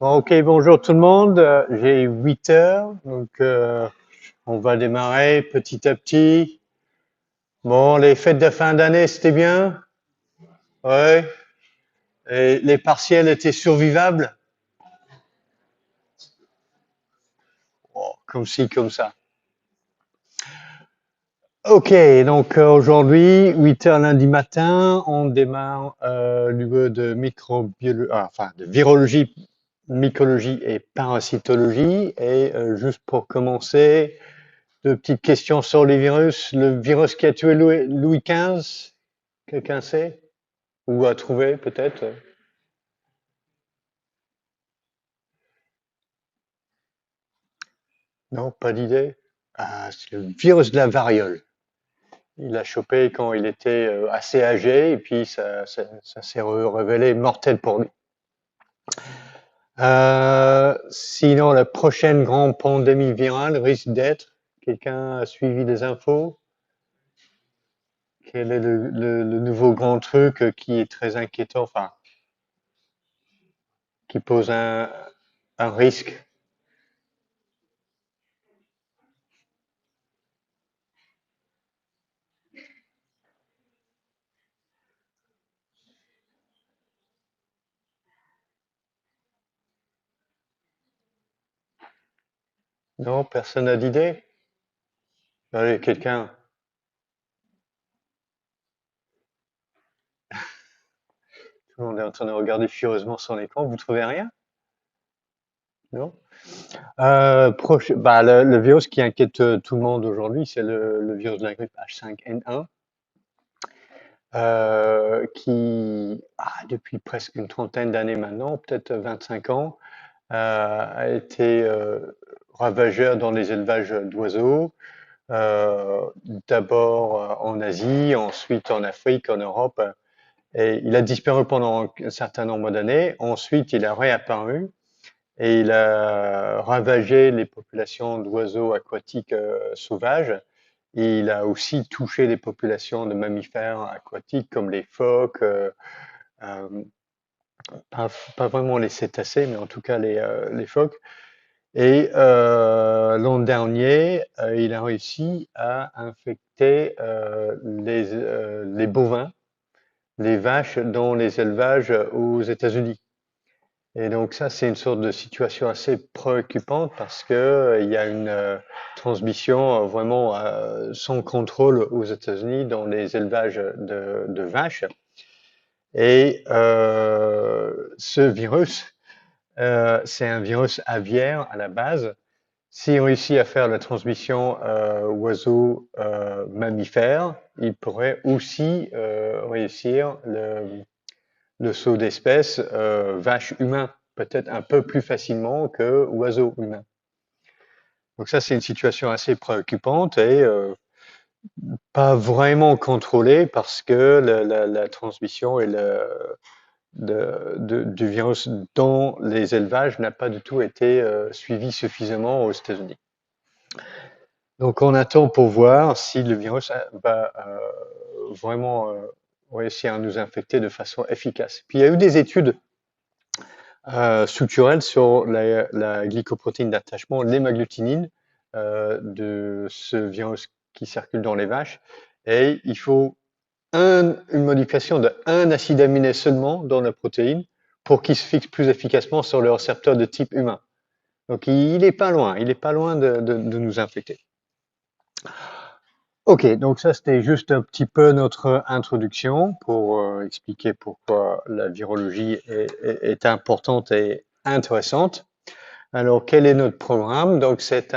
Bon, ok, bonjour tout le monde. J'ai 8 heures, donc on va démarrer petit à petit. Bon, les fêtes de fin d'année, c'était bien? Ouais. Et les partiels étaient survivables? Oh, comme ci, comme ça. Ok, donc aujourd'hui, 8 heures lundi matin, on démarre le de microbiologie, enfin de virologie, mycologie et parasitologie. Et juste pour commencer, deux petites questions sur les virus. Le virus qui a tué Louis XV, quelqu'un sait? Ou a trouvé peut-être? Non, pas d'idée. Ah, c'est le virus de la variole. Il l'a chopé quand il était assez âgé et puis ça s'est révélé mortel pour lui. Sinon, la prochaine grande pandémie virale risque d'être, quelqu'un a suivi des infos? Quel est le nouveau grand truc qui est très inquiétant, enfin, qui pose un risque? Non, personne n'a d'idée? Allez, quelqu'un. Tout le monde est en train de regarder furieusement son écran. Vous trouvez rien? Non? Bah, le virus qui inquiète tout le monde aujourd'hui, c'est le virus de la grippe H5N1, depuis presque une trentaine d'années maintenant, peut-être 25 ans, a été ravageur dans les élevages d'oiseaux, euh, d'abord en Asie, ensuite en Afrique, en Europe, et il a disparu pendant un certain nombre d'années. Ensuite, il a réapparu et il a ravagé les populations d'oiseaux aquatiques sauvages. Et il a aussi touché les populations de mammifères aquatiques comme les phoques, euh, pas vraiment les cétacés, mais en tout cas les phoques. Et l'an dernier, il a réussi à infecter les bovins, les vaches dans les élevages aux États-Unis. Et donc ça, c'est une sorte de situation assez préoccupante parce que il y a une transmission vraiment sans contrôle aux États-Unis dans les élevages de vaches. Et ce virus, c'est un virus aviaire à la base. S'il réussit à faire la transmission oiseaux-mammifères, il pourrait aussi réussir le saut d'espèce vache-humain, peut-être un peu plus facilement que oiseau-humain. Donc ça, c'est une situation assez préoccupante et pas vraiment contrôlée parce que la transmission et du virus dans les élevages n'a pas du tout été suivie suffisamment aux États-Unis. Donc on attend pour voir si le virus va vraiment réussir à nous infecter de façon efficace. Puis il y a eu des études structurelles sur la glycoprotéine d'attachement, l'hémagglutinine, de ce virus qui circule dans les vaches. Et il faut une modification de un acide aminé seulement dans la protéine pour qu'il se fixe plus efficacement sur le récepteur de type humain. Donc il est pas loin, il est pas loin de nous infecter. Ok, donc ça c'était juste un petit peu notre introduction pour expliquer pourquoi la virologie est importante et intéressante. Alors quel est notre programme? Donc c'est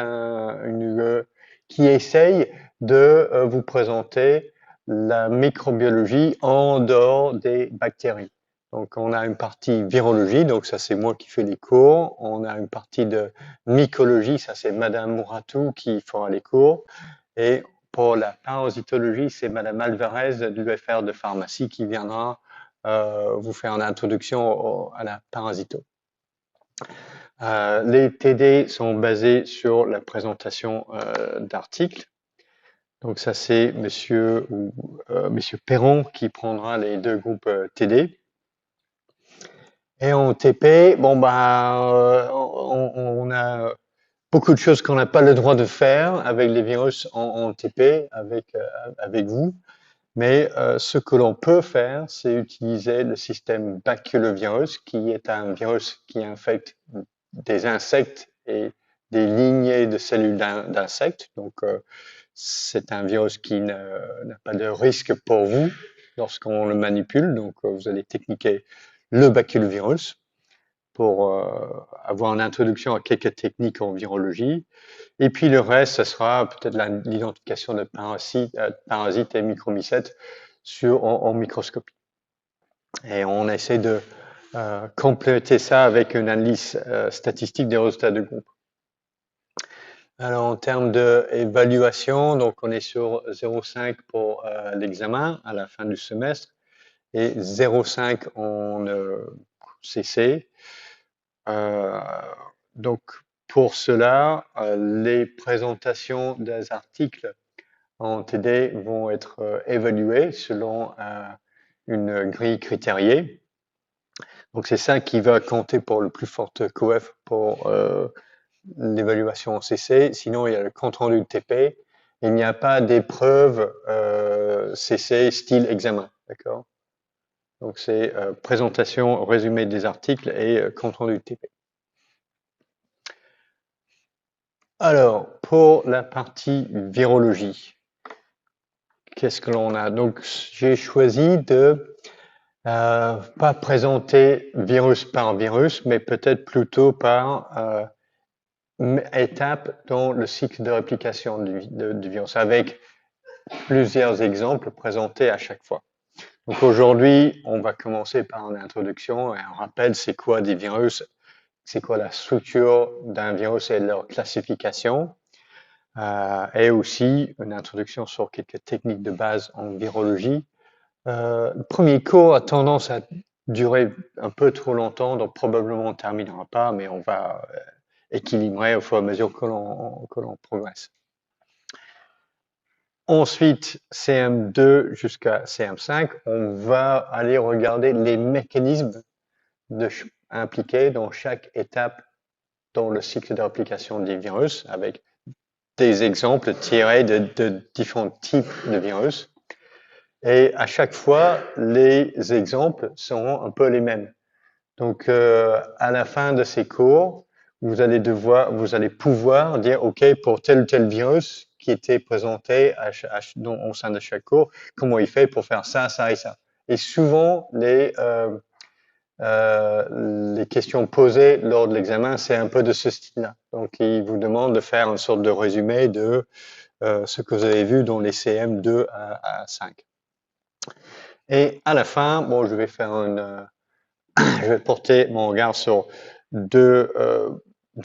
qui essaye de vous présenter la microbiologie en dehors des bactéries. Donc on a une partie virologie, donc ça c'est moi qui fais les cours. On a une partie de mycologie, ça c'est Madame Mouratou qui fera les cours. Et pour la parasitologie, c'est Madame Alvarez de l'UFR de pharmacie qui viendra vous faire une introduction à la parasito. Les TD sont basés sur la présentation d'articles. Donc ça c'est Monsieur Perron qui prendra les deux groupes TD. Et en TP, bon on a beaucoup de choses qu'on n'a pas le droit de faire avec les virus en TP, avec vous. Mais ce que l'on peut faire, c'est utiliser le système baculovirus, qui est un virus qui infecte des insectes et des lignées de cellules d'insectes. Donc, c'est un virus qui n'a pas de risque pour vous lorsqu'on le manipule. Donc, vous allez techniquer le baculovirus pour avoir une introduction à quelques techniques en virologie. Et puis le reste, ce sera peut-être l'identification de parasites et micromycètes en microscopie. Et on essaie de compléter ça avec une analyse statistique des résultats de groupe. Alors en termes d'évaluation, donc on est sur 0,5 pour l'examen à la fin du semestre et 0,5 en CC. Donc pour cela, les présentations des articles en TD vont être évaluées selon une grille critériée. Donc c'est ça qui va compter pour le plus fort coef pour l'évaluation en CC. Sinon, il y a le compte rendu de TP. Il n'y a pas d'épreuve CC style examen, d'accord? Donc c'est présentation, résumé des articles et compte rendu de TP. Alors, pour la partie virologie, qu'est-ce que l'on a? Donc, j'ai choisi de pas présenter virus par virus, mais peut-être plutôt par étape dans le cycle de réplication du virus, avec plusieurs exemples présentés à chaque fois. Donc aujourd'hui, on va commencer par une introduction et un rappel, c'est quoi des virus, c'est quoi la structure d'un virus et leur classification, et aussi une introduction sur quelques techniques de base en virologie. Le premier cours a tendance à durer un peu trop longtemps, donc probablement on ne terminera pas, mais on va équilibrer au fur et à mesure que l'on progresse. Ensuite, CM2 jusqu'à CM5, on va aller regarder les mécanismes impliqués dans chaque étape dans le cycle de réplication des virus, avec des exemples tirés de différents types de virus. Et à chaque fois, les exemples seront un peu les mêmes. Donc, à la fin de ces cours, vous allez pouvoir dire, OK, pour tel ou tel virus qui était présenté au sein de chaque cours, comment il fait pour faire ça, ça et ça. Et souvent, les questions posées lors de l'examen, c'est un peu de ce style-là. Donc, il vous demande de faire une sorte de résumé de ce que vous avez vu dans les CM2 à 5. Et à la fin, bon, je vais porter mon regard sur deux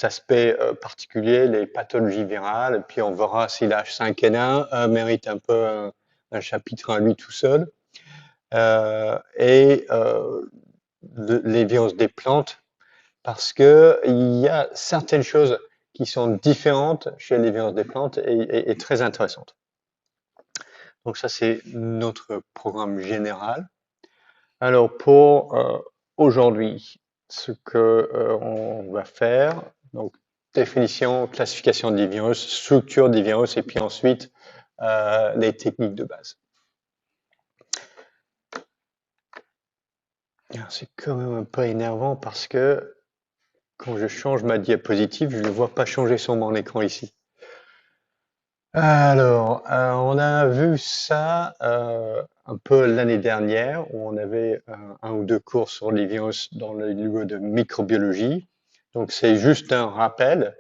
aspects particuliers, les pathologies virales, puis on verra si la H5N1 mérite un peu un chapitre à lui tout seul, et les virus des plantes, parce que il y a certaines choses qui sont différentes chez les virus des plantes et très intéressantes. Donc ça, c'est notre programme général. Alors pour aujourd'hui, ce que on va faire, donc définition, classification des virus, structure des virus, et puis ensuite les techniques de base. C'est quand même un peu énervant parce que quand je change ma diapositive, je ne vois pas changer sur mon écran ici. Alors, on a vu ça un peu l'année dernière, où on avait un ou deux cours sur les virus dans le niveau de microbiologie. Donc, c'est juste un rappel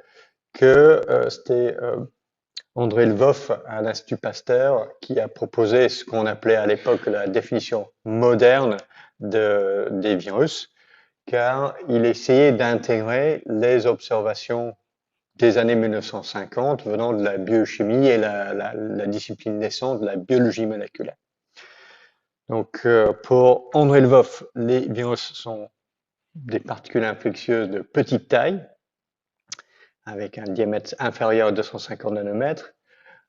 que c'était André Lvov à l'Institut Pasteur qui a proposé ce qu'on appelait à l'époque la définition moderne des virus, car il essayait d'intégrer les observations des années 1950 venant de la biochimie et la discipline naissante de la biologie moléculaire. Donc, pour André Lvov, les virus sont des particules infectieuses de petite taille, avec un diamètre inférieur à 250 nanomètres.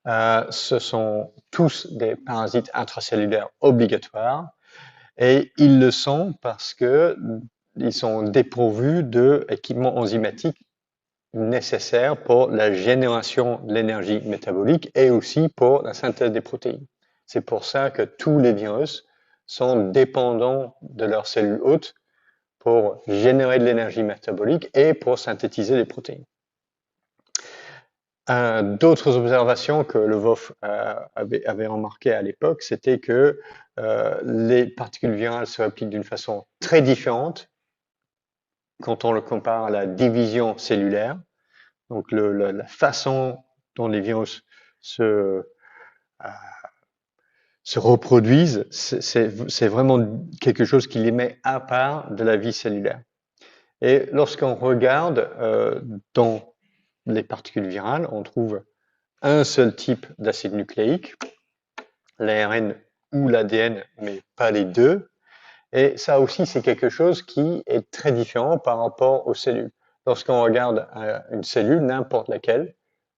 Ce sont tous des parasites intracellulaires obligatoires, et ils le sont parce que ils sont dépourvus d'équipements enzymatiques nécessaires pour la génération de l'énergie métabolique et aussi pour la synthèse des protéines. C'est pour ça que tous les virus sont dépendants de leurs cellules hôtes pour générer de l'énergie métabolique et pour synthétiser les protéines. D'autres observations que Le Woff avait remarquées à l'époque, c'était que les particules virales se répliquent d'une façon très différente quand on le compare à la division cellulaire. Donc la façon dont les virus se reproduisent, c'est vraiment quelque chose qui les met à part de la vie cellulaire. Et lorsqu'on regarde dans les particules virales, on trouve un seul type d'acide nucléique, l'ARN ou l'ADN, mais pas les deux. Et ça aussi, c'est quelque chose qui est très différent par rapport aux cellules. Lorsqu'on regarde une cellule, n'importe laquelle,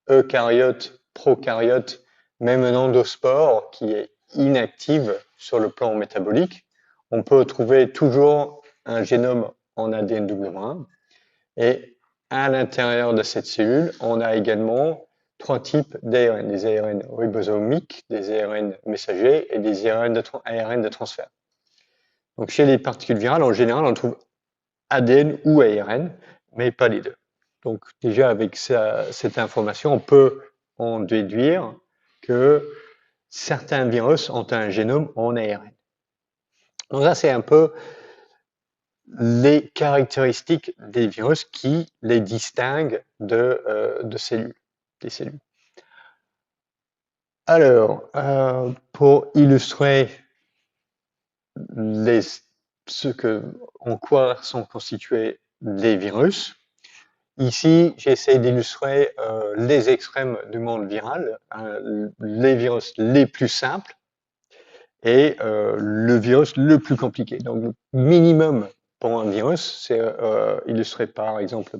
eucaryote, procaryote, même un endospore qui est inactive sur le plan métabolique, on peut trouver toujours un génome en ADN double 1. Et à l'intérieur de cette cellule, on a également trois types d'ARN, des ARN ribosomiques, des ARN messagers et des ARN de transfert. Donc chez les particules virales, en général, on trouve ADN ou ARN, mais pas les deux. Donc déjà avec cette information, on peut en déduire que certains virus ont un génome en ARN. Donc ça, c'est un peu les caractéristiques des virus qui les distinguent de cellules, des cellules. Alors, pour illustrer en quoi sont constitués les virus, ici j'essaie d'illustrer les extrêmes du monde viral, les virus les plus simples et le virus le plus compliqué. Donc le minimum pour un virus, c'est illustré par exemple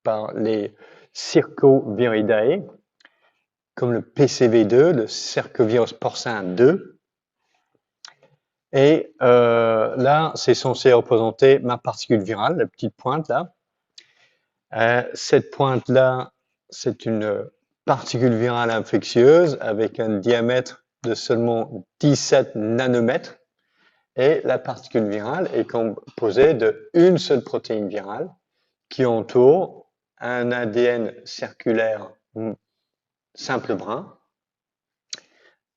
par les Circoviridae, comme le PCV2, le Cercovirus porcin 2. Et là, c'est censé représenter ma particule virale, la petite pointe là. Cette pointe-là, c'est une particule virale infectieuse avec un diamètre de seulement 17 nanomètres. Et la particule virale est composée d'une seule protéine virale qui entoure un ADN circulaire simple brun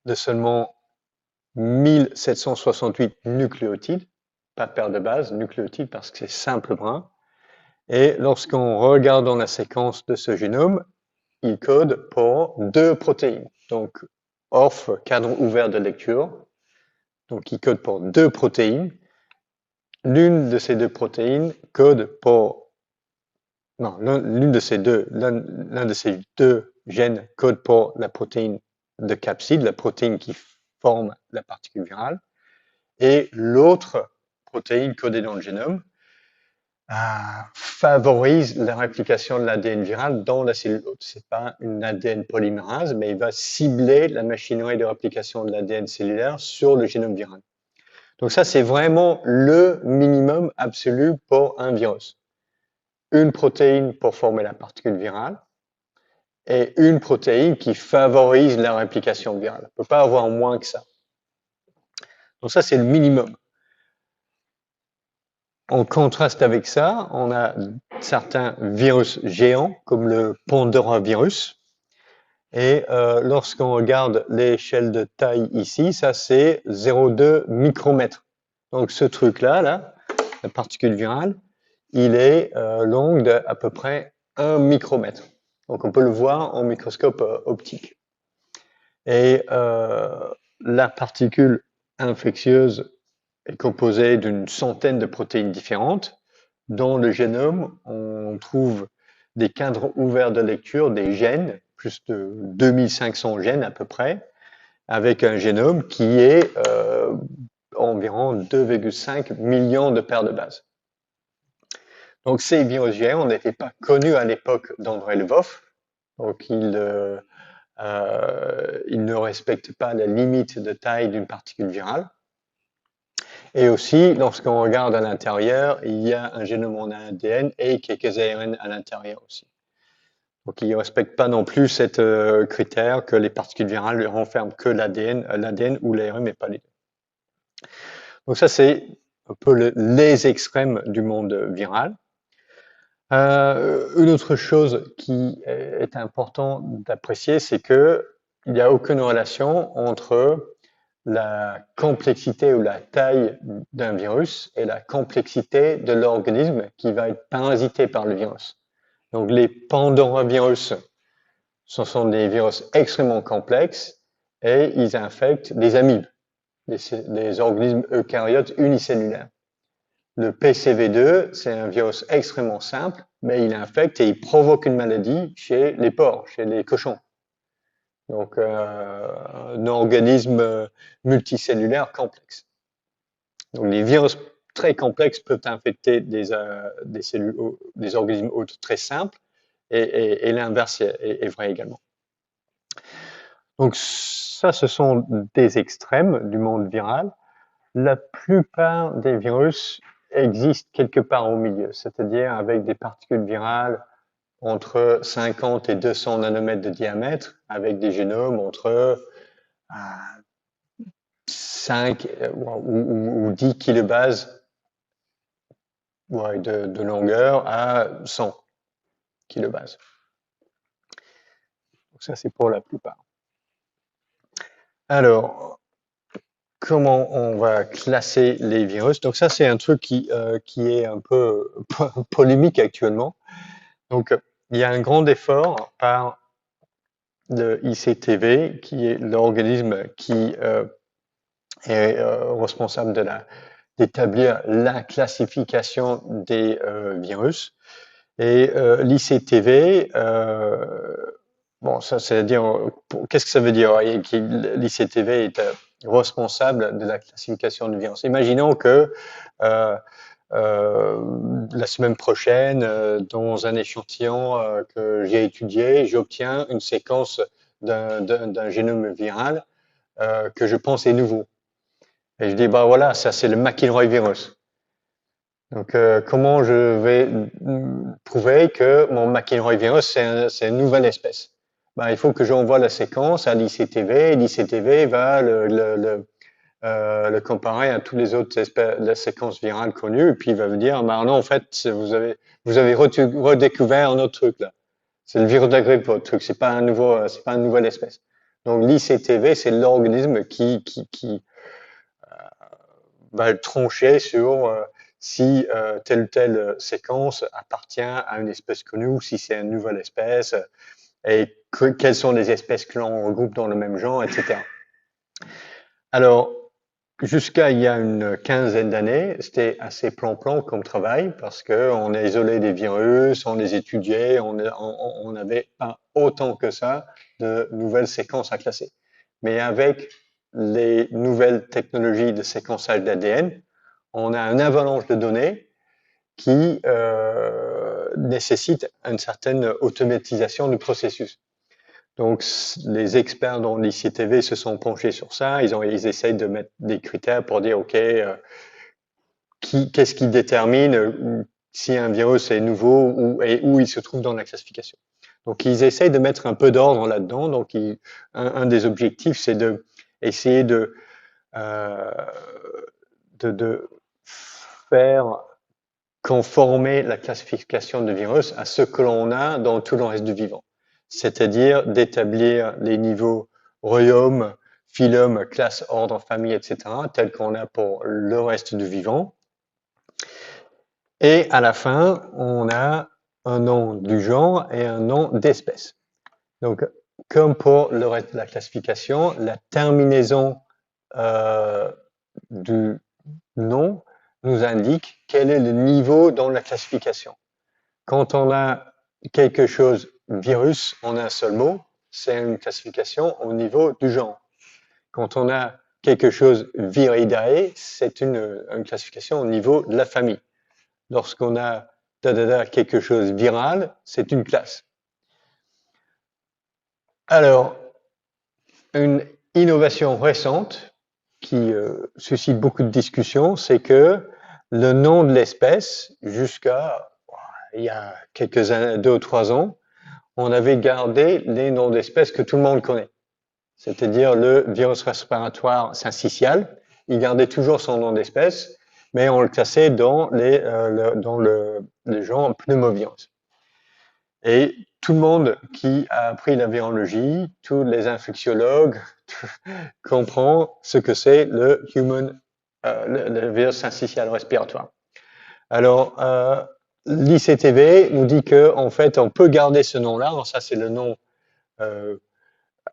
de seulement 1768 nucléotides, pas paire de base, nucléotides parce que c'est simple brun. Et lorsqu'on regarde dans la séquence de ce génome, il code pour deux protéines. Donc, ORF, cadre ouvert de lecture. Donc, il code pour deux protéines. L'une de ces deux protéines code pour... Non, l'un de ces deux gènes code pour la protéine de capside, la protéine qui forme la particule virale. Et l'autre protéine codée dans le génome favorise la réplication de l'ADN viral dans la cellule hôte. Ce n'est pas une ADN polymérase, mais il va cibler la machinerie de réplication de l'ADN cellulaire sur le génome viral. Donc ça, c'est vraiment le minimum absolu pour un virus. Une protéine pour former la particule virale et une protéine qui favorise la réplication virale. On ne peut pas avoir moins que ça. Donc ça, c'est le minimum. En contraste avec ça, on a certains virus géants, comme le Pandoravirus. Et lorsqu'on regarde l'échelle de taille ici, ça c'est 0,2 micromètres. Donc ce truc-là, la particule virale, il est long d'à peu près 1 micromètre. Donc on peut le voir en microscope optique. Et la particule infectieuse est composée d'une centaine de protéines différentes. Dans le génome, on trouve des cadres ouverts de lecture, des gènes, plus de 2500 gènes à peu près, avec un génome qui est environ 2,5 millions de paires de bases. Donc ces virus géants n'étaient pas connus à l'époque d'André Lvov, donc il ne respecte pas la limite de taille d'une particule virale. Et aussi, lorsqu'on regarde à l'intérieur, il y a un génome en ADN et quelques ARN à l'intérieur aussi. Donc, il ne respecte pas non plus cette critère que les particules virales ne renferment que l'ADN ou l'ARN, mais pas les deux. Donc ça, c'est un peu les extrêmes du monde viral. Une autre chose qui est important d'apprécier, c'est que il n'y a aucune relation entre la complexité ou la taille d'un virus et la complexité de l'organisme qui va être parasité par le virus. Donc les pandoravirus, ce sont des virus extrêmement complexes et ils infectent des amibes, des organismes eucaryotes unicellulaires. Le PCV2, c'est un virus extrêmement simple, mais il infecte et il provoque une maladie chez les porcs, chez les cochons. Donc, un organisme multicellulaire complexe. Donc, les virus très complexes peuvent infecter des cellules, des organismes hôtes très simples, et l'inverse est vrai également. Donc, ça, ce sont des extrêmes du monde viral. La plupart des virus existent quelque part au milieu, c'est-à-dire avec des particules virales entre 50 et 200 nanomètres de diamètre, avec des génomes entre 5 ou 10 kilobases de longueur à 100 kilobases. Donc ça, c'est pour la plupart. Alors, comment on va classer les virus? Donc ça, c'est un truc qui est un peu polémique actuellement. Donc, il y a un grand effort par le ICTV, qui est l'organisme qui est responsable d'établir la classification des virus. Et l'ICTV, bon, ça, c'est-à-dire, qu'est-ce que ça veut dire? L'ICTV est responsable de la classification du virus. Imaginons que la semaine prochaine, dans un échantillon que j'ai étudié, j'obtiens une séquence d'un génome viral que je pense est nouveau. Et je dis, bah voilà, ça c'est le McIlroy virus. Donc, comment je vais prouver que mon McIlroy virus, c'est une nouvelle espèce? Ben, il faut que j'envoie la séquence à l'ICTV, et l'ICTV va le comparer à toutes les autres séquences virales connues, et puis il va me dire, bah non, en fait, vous avez redécouvert un autre truc là. C'est le virus de la grippe, votre truc, c'est pas une nouvelle espèce. Donc l'ICTV, c'est l'organisme qui va trancher sur si telle ou telle séquence appartient à une espèce connue ou si c'est une nouvelle espèce, et quelles sont les espèces que l'on regroupe dans le même genre, etc. Alors, jusqu'à il y a une quinzaine d'années, c'était assez plan-plan comme travail parce qu'on a isolé des virus, on les étudiait, on n'avait pas autant que ça de nouvelles séquences à classer. Mais avec les nouvelles technologies de séquençage d'ADN, on a une avalanche de données qui nécessite une certaine automatisation du processus. Donc, les experts dans l'ICTV se sont penchés sur ça. Ils essayent de mettre des critères pour dire, OK, qu'est-ce qui détermine si un virus est nouveau et où il se trouve dans la classification. Donc, ils essayent de mettre un peu d'ordre là-dedans. Donc, un des objectifs, c'est d'essayer de faire conformer la classification de virus à ce que l'on a dans tout le reste du vivant. C'est-à-dire d'établir les niveaux royaume, phylum, classe, ordre, famille, etc., tels qu'on a pour le reste du vivant. Et à la fin, on a un nom du genre et un nom d'espèce. Donc, comme pour le reste de la classification, la terminaison du nom nous indique quel est le niveau dans la classification. Quand on a quelque chose virus en un seul mot, c'est une classification au niveau du genre. Quand on a quelque chose viridae, c'est une classification au niveau de la famille. Lorsqu'on a quelque chose viral, c'est une classe. Alors, une innovation récente qui suscite beaucoup de discussions, c'est que le nom de l'espèce, jusqu'à il y a quelques années, 2 ou 3 ans, on avait gardé les noms d'espèces que tout le monde connaît. C'est-à-dire le virus respiratoire syncytial, il gardait toujours son nom d'espèce, mais on le classait dans les genre pneumovirus. Et tout le monde qui a appris la virologie, tous les infectiologues, comprend ce que c'est le le virus syncytial respiratoire. Alors, l'ICTV nous dit que en fait, on peut garder ce nom-là. Alors ça, c'est le nom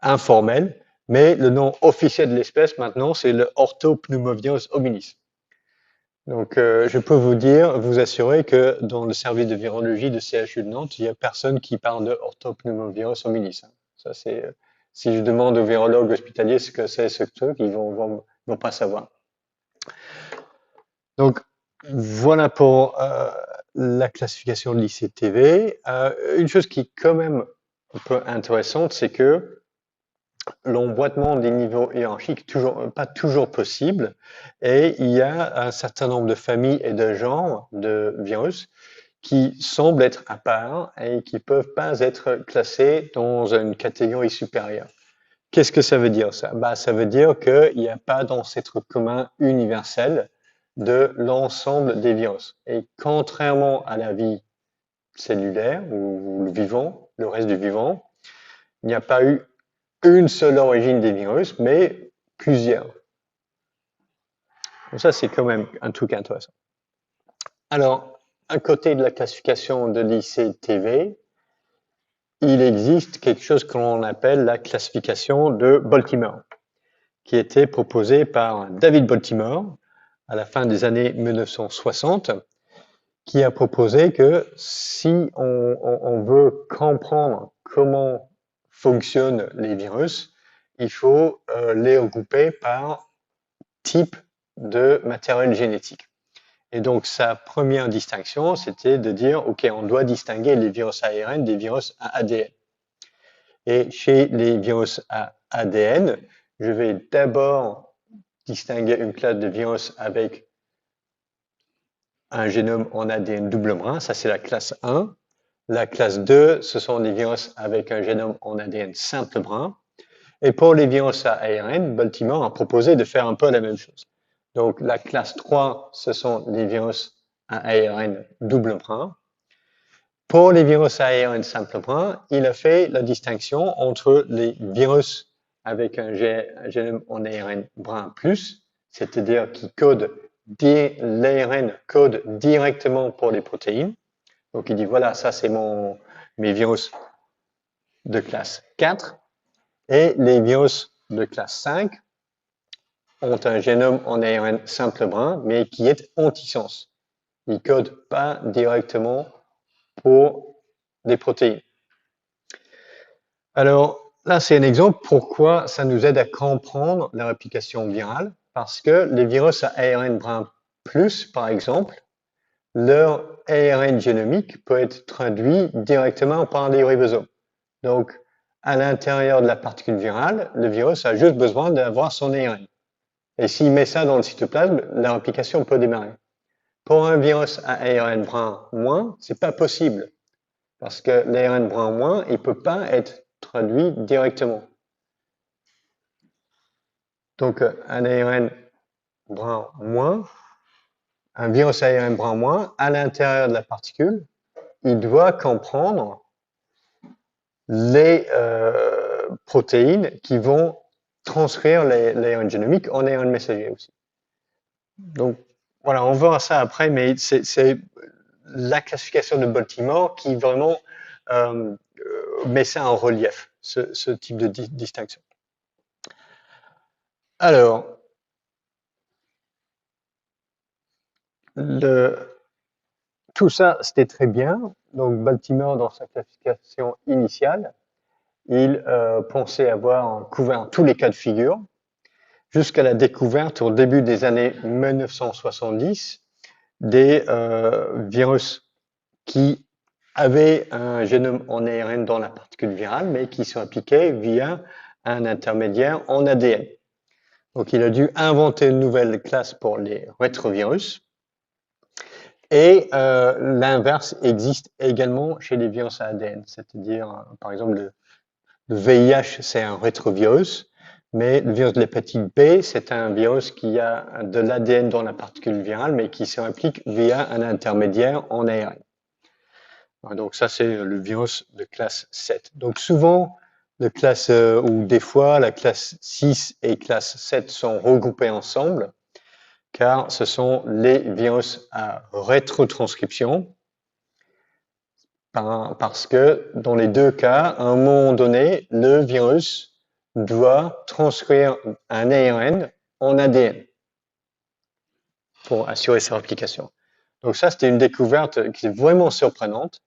informel, mais le nom officiel de l'espèce maintenant, c'est le Orthopneumovirus hominis. Donc, je peux vous assurer que dans le service de virologie de CHU de Nantes, il n'y a personne qui parle de Orthopneumovirus hominis. Ça, c'est, si je demande aux virologues hospitaliers ce que c'est ce truc, ils vont pas savoir. Donc, voilà pour la classification de l'ICTV. Une chose qui est quand même un peu intéressante, c'est que l'emboîtement des niveaux hiérarchiques pas toujours possible, et il y a un certain nombre de familles et de genres de virus qui semblent être à part et qui peuvent pas être classés dans une catégorie supérieure. Qu'est-ce que ça veut dire ça? Ça veut dire qu'il n'y a pas d'ancêtre commun universel de l'ensemble des virus. Et contrairement à la vie cellulaire ou le vivant, le reste du vivant, il n'y a pas eu une seule origine des virus, mais plusieurs. Donc ça, c'est quand même un truc intéressant. Alors, à côté de la classification de l'ICTV, il existe quelque chose que l'on appelle la classification de Baltimore, qui était proposée par David Baltimore à la fin des années 1960, qui a proposé que si on veut comprendre comment fonctionnent les virus, il faut les regrouper par type de matériel génétique. Et donc, sa première distinction, c'était de dire, OK, on doit distinguer les virus ARN des virus à ADN. Et chez les virus à ADN, je vais d'abord distinguer une classe de virus avec un génome en ADN double brin, ça c'est la classe 1. La classe 2, ce sont des virus avec un génome en ADN simple brin. Et pour les virus à ARN, Baltimore a proposé de faire un peu la même chose. Donc la classe 3, ce sont les virus à ARN double brin. Pour les virus à ARN simple brin, il a fait la distinction entre les virus avec un génome en ARN brin plus, c'est-à-dire qui codent l'ARN code directement pour les protéines. Donc il dit voilà, ça c'est mes virus de classe 4. Et les virus de classe 5 ont un génome en ARN simple brin, mais qui est antisens. Ils ne codent pas directement pour des protéines. Alors là, c'est un exemple pourquoi ça nous aide à comprendre la réplication virale, parce que les virus à ARN brin plus, par exemple, leur ARN génomique peut être traduit directement par les ribosomes. Donc, à l'intérieur de la particule virale, le virus a juste besoin d'avoir son ARN. Et s'il met ça dans le cytoplasme, la réplication peut démarrer. Pour un virus à ARN brin moins, c'est pas possible. Parce que l'ARN brin moins, il peut pas être traduit directement. Donc, un ARN brin moins, un virus à ARN brin moins, à l'intérieur de la particule, il doit comprendre les protéines qui vont transcrire l'ARN génomique en ARN messager aussi. Donc, voilà, on verra ça après, mais c'est la classification de Baltimore qui vraiment met ça en relief, ce type de distinction. Alors, tout ça, c'était très bien. Donc, Baltimore, dans sa classification initiale, il pensait avoir couvert tous les cas de figure, jusqu'à la découverte au début des années 1970 des virus qui avaient un génome en ARN dans la particule virale, mais qui sont appliqués via un intermédiaire en ADN. Donc, il a dû inventer une nouvelle classe pour les rétrovirus. Et l'inverse existe également chez les virus à ADN, c'est-à-dire, par exemple, le VIH, c'est un rétrovirus, mais le virus de l'hépatite B, c'est un virus qui a de l'ADN dans la particule virale, mais qui se réplique via un intermédiaire en ARN. Donc ça, c'est le virus de classe 7. Donc souvent, de classe, ou des fois, la classe 6 et classe 7 sont regroupées ensemble, car ce sont les virus à rétrotranscription, parce que dans les deux cas, à un moment donné, le virus doit transcrire un ARN en ADN pour assurer sa réplication. Donc ça, c'était une découverte qui est vraiment surprenante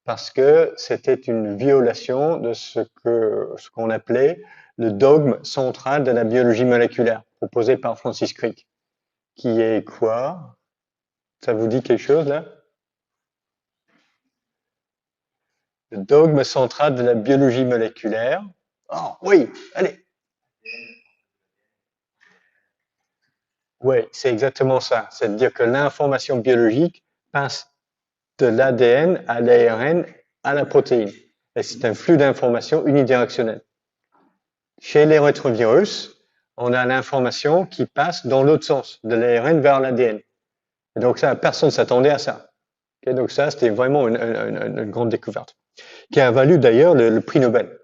parce que c'était une violation de ce qu'on appelait le dogme central de la biologie moléculaire proposé par Francis Crick, qui est quoi? Ça vous dit quelque chose là? Le dogme central de la biologie moléculaire. Oh oui, allez. Oui, c'est exactement ça. C'est-à-dire que l'information biologique passe de l'ADN à l'ARN à la protéine. Et c'est un flux d'informations unidirectionnel. Chez les rétrovirus, on a l'information qui passe dans l'autre sens, de l'ARN vers l'ADN. Et donc ça, personne ne s'attendait à ça. Okay, donc ça, c'était vraiment une grande découverte, qui a valu d'ailleurs le prix Nobel.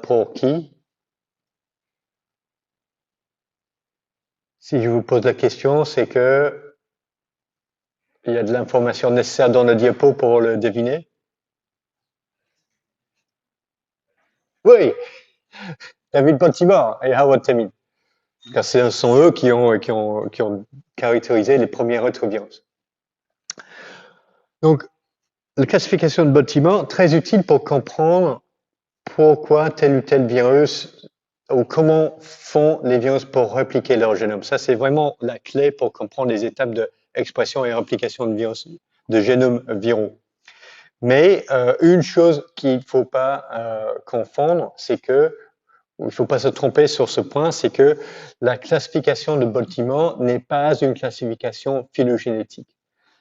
Pour qui? Si je vous pose la question, c'est que il y a de l'information nécessaire dans le diapo pour le deviner? Oui, David Baltimore et Howard Temin. Car ce sont eux qui ont caractérisé les premiers rétrovirus. Donc, la classification de Baltimore, très utile pour comprendre pourquoi tel ou tel virus ou comment font les virus pour répliquer leur génome. Ça, c'est vraiment la clé pour comprendre les étapes d'expression et réplication de virus, de génomes viraux. Mais une chose qu'il ne faut pas confondre, c'est que, il ne faut pas se tromper sur ce point, c'est que la classification de Baltimore n'est pas une classification phylogénétique.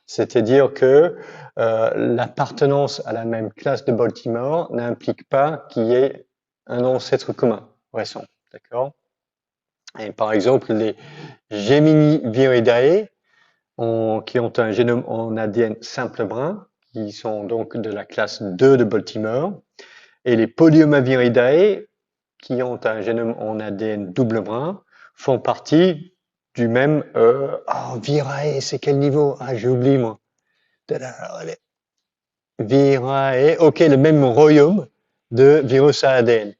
C'est-à-dire que l'appartenance à la même classe de Baltimore n'implique pas qu'il y ait un ancêtre commun récent. D'accord? Et par exemple, les Geminiviridae, qui ont un génome en ADN simple brun, qui sont donc de la classe 2 de Baltimore, et les Polyomaviridae, qui ont un génome en ADN double brun, font partie du même... Virae, c'est quel niveau? Ah, j'ai oublié, moi. Virae, ok, le même royaume de virus à ADN.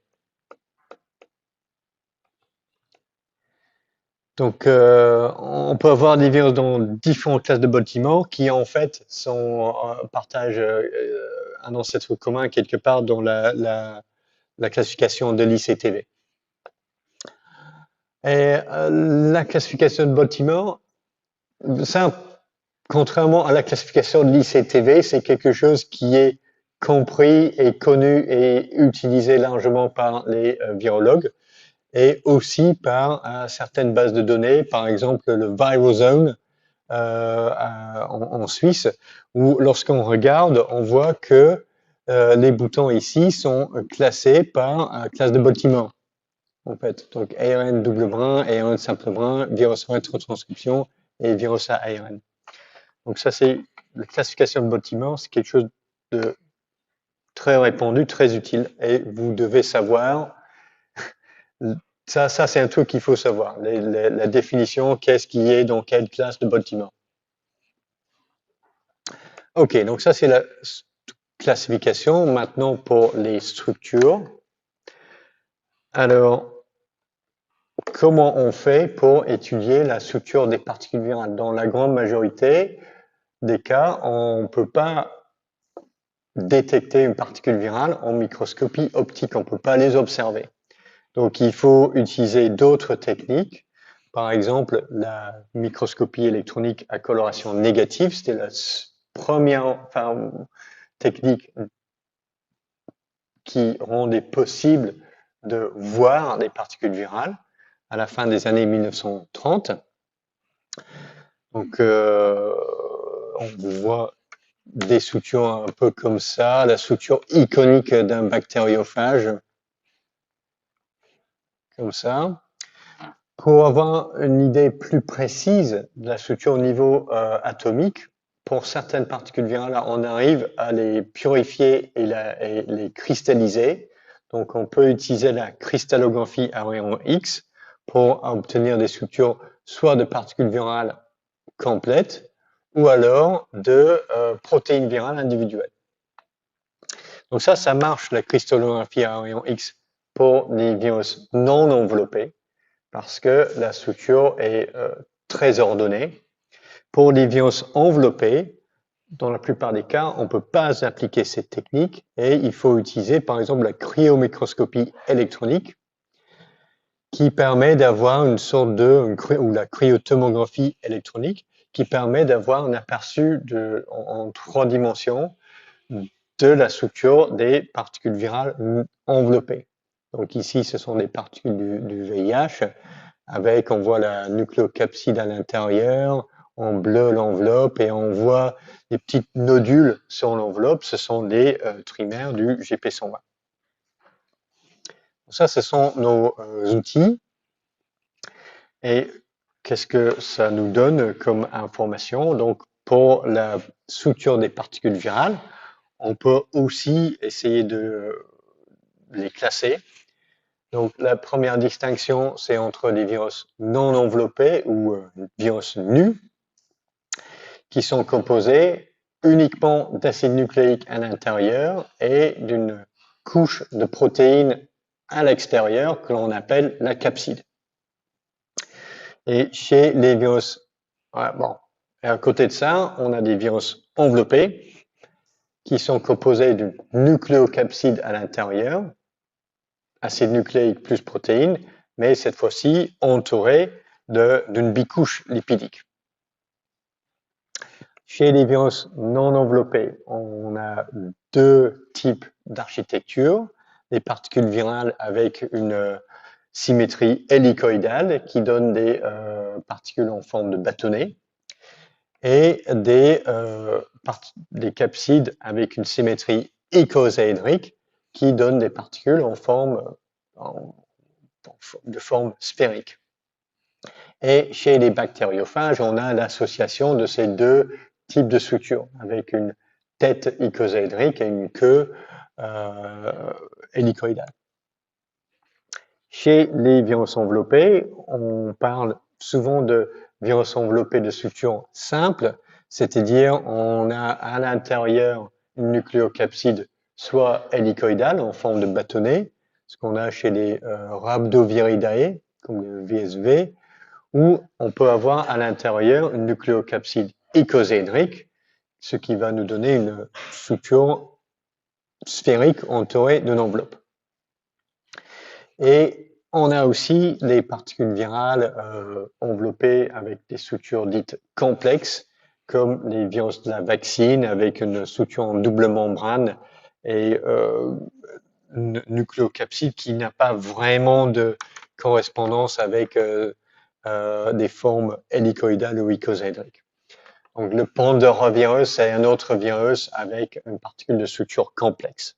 Donc, on peut avoir des virus dans différentes classes de Baltimore qui, en fait, partagent un ancêtre commun quelque part dans la classification de l'ICTV. Et la classification de Baltimore, ça, contrairement à la classification de l'ICTV, c'est quelque chose qui est compris et connu et utilisé largement par les virologues et aussi par certaines bases de données, par exemple le Virozone en Suisse, où lorsqu'on regarde, on voit que les boutons ici sont classés par classe de Baltimore. En fait, donc ARN double brun, ARN simple brun, virus rétrotranscription et virus à ARN. Donc ça, c'est la classification de Baltimore, c'est quelque chose de très répandu, très utile, et vous devez savoir, ça c'est un truc qu'il faut savoir, la définition, qu'est-ce qui est dans quelle classe de Baltimore. Ok, donc ça c'est la classification. Maintenant pour les structures. Alors, comment on fait pour étudier la structure des particules virales? Dans la grande majorité des cas, on ne peut pas détecter une particule virale en microscopie optique, on ne peut pas les observer. Donc il faut utiliser d'autres techniques, par exemple la microscopie électronique à coloration négative, c'était la première technique qui rendait possible de voir des particules virales. à la fin des années 1930. Donc, on voit des sutures un peu comme ça, la suture iconique d'un bactériophage, comme ça. Pour avoir une idée plus précise de la suture au niveau atomique, pour certaines particules virales, on arrive à les purifier et les cristalliser. Donc, on peut utiliser la cristallographie à rayon X pour obtenir des structures soit de particules virales complètes ou alors de protéines virales individuelles. Donc ça marche, la cristallographie à rayon X, pour les virus non enveloppés, parce que la structure est très ordonnée. Pour les virus enveloppés, dans la plupart des cas, on ne peut pas appliquer cette technique et il faut utiliser par exemple la cryomicroscopie électronique qui permet d'avoir une sorte ou la cryotomographie électronique qui permet d'avoir un aperçu en 3 dimensions de la structure des particules virales enveloppées. Donc ici, ce sont des particules du VIH avec, on voit la nucléocapside à l'intérieur, en bleu l'enveloppe et on voit des petites nodules sur l'enveloppe, ce sont les trimères du GP120. Ça, ce sont nos outils. Et qu'est-ce que ça nous donne comme information? Donc, pour la structure des particules virales, on peut aussi essayer de les classer. Donc, la première distinction, c'est entre les virus non enveloppés ou virus nus, qui sont composés uniquement d'acide nucléique à l'intérieur et d'une couche de protéines à l'extérieur que l'on appelle la capside. Et chez les virus, bon, et à côté de ça, on a des virus enveloppés qui sont composés d'une nucléocapside à l'intérieur, acide nucléique plus protéines, mais cette fois-ci entourés d'une bicouche lipidique. Chez les virus non enveloppés, on a 2 types d'architecture, des particules virales avec une symétrie hélicoïdale qui donne des particules en forme de bâtonnet et des capsides avec une symétrie icosaédrique qui donne des particules de forme sphérique. Et chez les bactériophages, on a l'association de ces 2 types de structures avec une tête icosaédrique et une queue hélicoïdale. Chez les virus enveloppés, on parle souvent de virus enveloppés de structure simple, c'est-à-dire on a à l'intérieur une nucléocapside soit hélicoïdale en forme de bâtonnet, ce qu'on a chez les Rhabdoviridae, comme le VSV, ou on peut avoir à l'intérieur une nucléocapside icosaédrique, ce qui va nous donner une structure sphérique entourée d'une enveloppe. Et on a aussi les particules virales enveloppées avec des structures dites complexes, comme les virus de la vaccine avec une structure en double membrane et une nucléocapside qui n'a pas vraiment de correspondance avec des formes hélicoïdales ou icosaédriques. Donc le pandavirus est un autre virus avec une particule de structure complexe.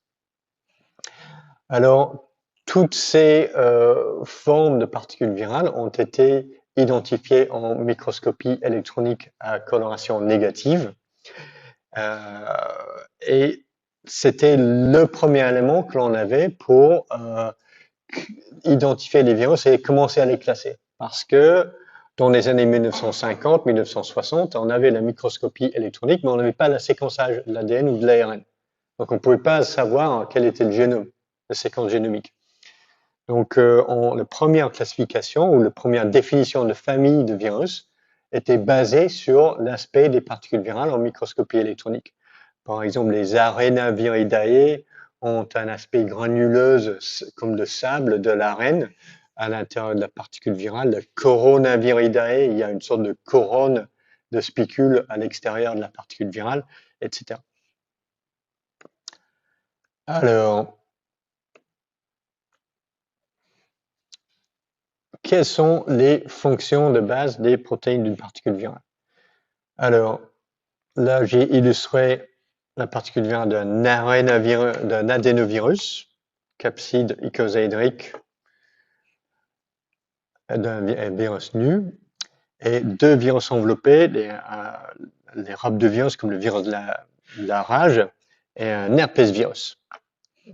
Alors, toutes ces formes de particules virales ont été identifiées en microscopie électronique à coloration négative. Et c'était le premier élément que l'on avait pour identifier les virus et commencer à les classer. Parce que dans les années 1950, 1960, on avait la microscopie électronique, mais on n'avait pas le séquençage de l'ADN ou de l'ARN. Donc on ne pouvait pas savoir quel était le génome, la séquence génomique. Donc la première classification ou la première définition de famille de virus était basée sur l'aspect des particules virales en microscopie électronique. Par exemple, les Arenaviridae ont un aspect granuleuse comme le sable de l'arène à l'intérieur de la particule virale. Le Coronaviridae, il y a une sorte de couronne de spicules à l'extérieur de la particule virale, etc. Alors, quelles sont les fonctions de base des protéines d'une particule virale? Alors, là, j'ai illustré la particule virale d'un adénovirus, capside icosaédrique d'un virus nu, et deux virus enveloppés, les rhabdovirus comme le virus de la rage et un herpesvirus.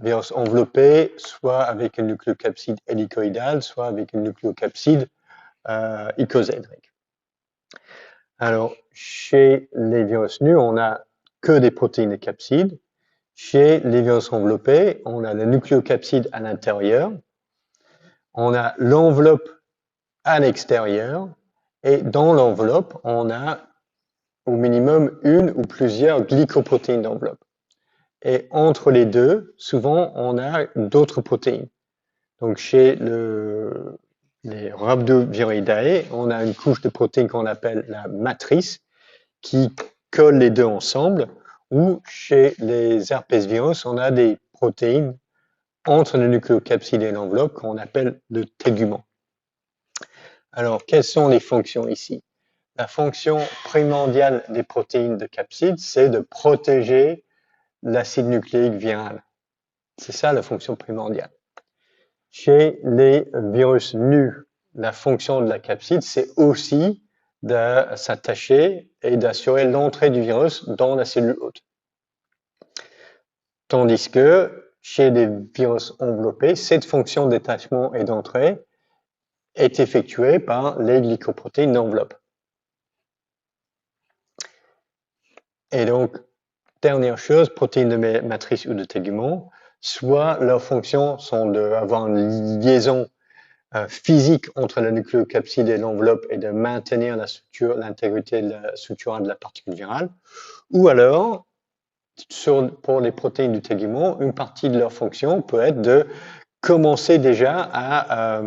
Virus enveloppé, soit avec une nucléocapside hélicoïdale, soit avec une nucléocapside icosaédrique. Alors, chez les virus nus, on n'a que des protéines et capsides. Chez les virus enveloppés, on a la nucléocapside à l'intérieur, on a l'enveloppe à l'extérieur, et dans l'enveloppe, on a au minimum une ou plusieurs glycoprotéines d'enveloppe. Et entre les deux, souvent, on a d'autres protéines. Donc, chez les Rhabdoviridae, on a une couche de protéines qu'on appelle la matrice qui colle les deux ensemble, ou chez les herpesvirus, on a des protéines entre le nucléocapside et l'enveloppe qu'on appelle le tégument. Alors, quelles sont les fonctions ici? La fonction primordiale des protéines de capside, c'est de protéger l'acide nucléique viral. C'est ça la fonction primordiale. Chez les virus nus, la fonction de la capside, c'est aussi de s'attacher et d'assurer l'entrée du virus dans la cellule hôte. Tandis que chez les virus enveloppés, cette fonction de détachement et d'entrée est effectuée par les glycoprotéines d'enveloppe. Et donc, dernière chose, protéines de matrice ou de tégument, soit leurs fonctions sont d'avoir une liaison physique entre la nucléocapside et l'enveloppe et de maintenir l'intégrité de la structure de la particule virale, ou alors, pour les protéines du tégument, une partie de leur fonction peut être de commencer déjà à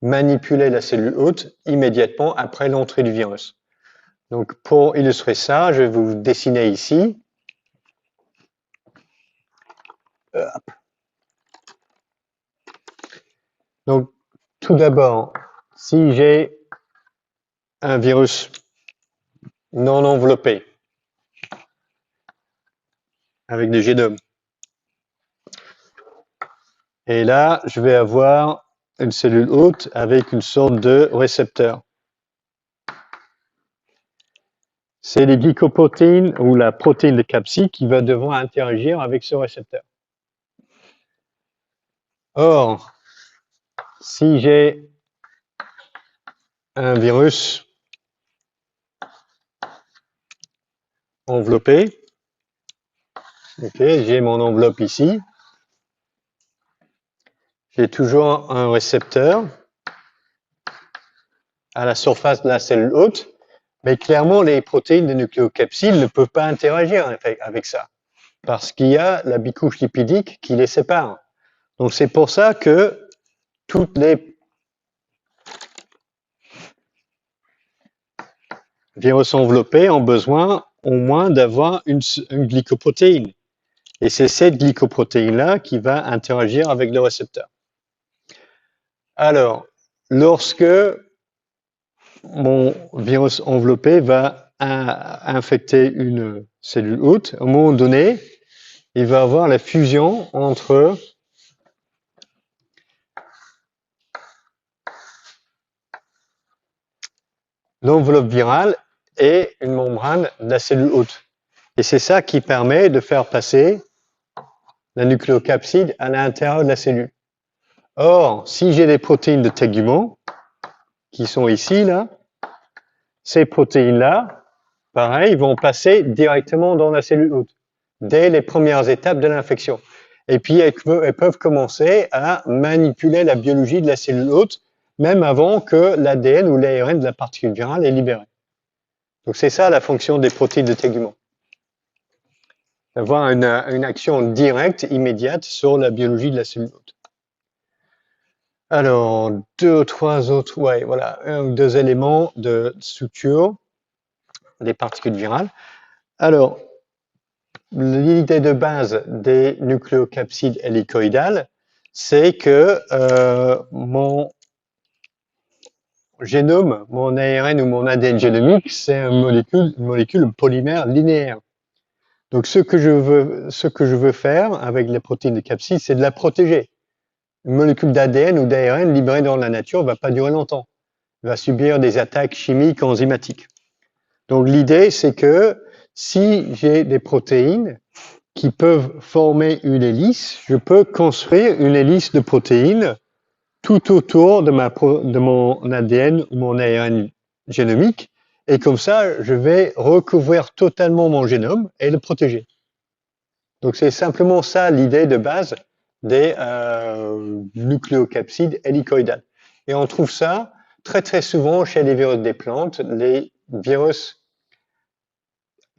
manipuler la cellule hôte immédiatement après l'entrée du virus. Donc, pour illustrer ça, je vais vous dessiner ici. Donc, tout d'abord, si j'ai un virus non enveloppé avec des génomes, et là, je vais avoir une cellule hôte avec une sorte de récepteur. C'est les glycoprotéines ou la protéine de capside qui va devoir interagir avec ce récepteur. Or, si j'ai un virus enveloppé, j'ai mon enveloppe ici, j'ai toujours un récepteur à la surface de la cellule hôte, mais clairement, les protéines de nucléocapside ne peuvent pas interagir avec ça, parce qu'il y a la bicouche lipidique qui les sépare. Donc, c'est pour ça que toutes les virus enveloppés ont besoin au moins d'avoir une glycoprotéine. Et c'est cette glycoprotéine-là qui va interagir avec le récepteur. Alors, lorsque mon virus enveloppé va infecter une cellule hôte, à un moment donné, il va avoir la fusion entre l'enveloppe virale et une membrane de la cellule hôte. Et c'est ça qui permet de faire passer la nucléocapside à l'intérieur de la cellule. Or, si j'ai des protéines de tégument, qui sont ici, là, ces protéines-là, pareil, vont passer directement dans la cellule hôte, dès les premières étapes de l'infection. Et puis, elles peuvent commencer à manipuler la biologie de la cellule hôte, même avant que l'ADN ou l'ARN de la particule virale est libéré. Donc, c'est ça la fonction des protéines de tégument. Avoir une action directe, immédiate, sur la biologie de la cellule hôte. Alors, deux ou trois autres, voilà, un ou deux éléments de structure des particules virales. Alors, l'idée de base des nucléocapsides hélicoïdales, c'est que mon génome, mon ARN ou mon ADN génomique, c'est une molécule polymère linéaire. Donc ce que je veux faire avec les protéines de capside, c'est de la protéger. Une molécule d'ADN ou d'ARN libérée dans la nature ne va pas durer longtemps. Elle va subir des attaques chimiques enzymatiques. Donc l'idée, c'est que si j'ai des protéines qui peuvent former une hélice, je peux construire une hélice de protéines tout autour de mon ADN ou mon ARN génomique. Et comme ça, je vais recouvrir totalement mon génome et le protéger. Donc c'est simplement ça l'idée de base des nucléocapsides hélicoïdales. Et on trouve ça très très souvent chez les virus des plantes, les virus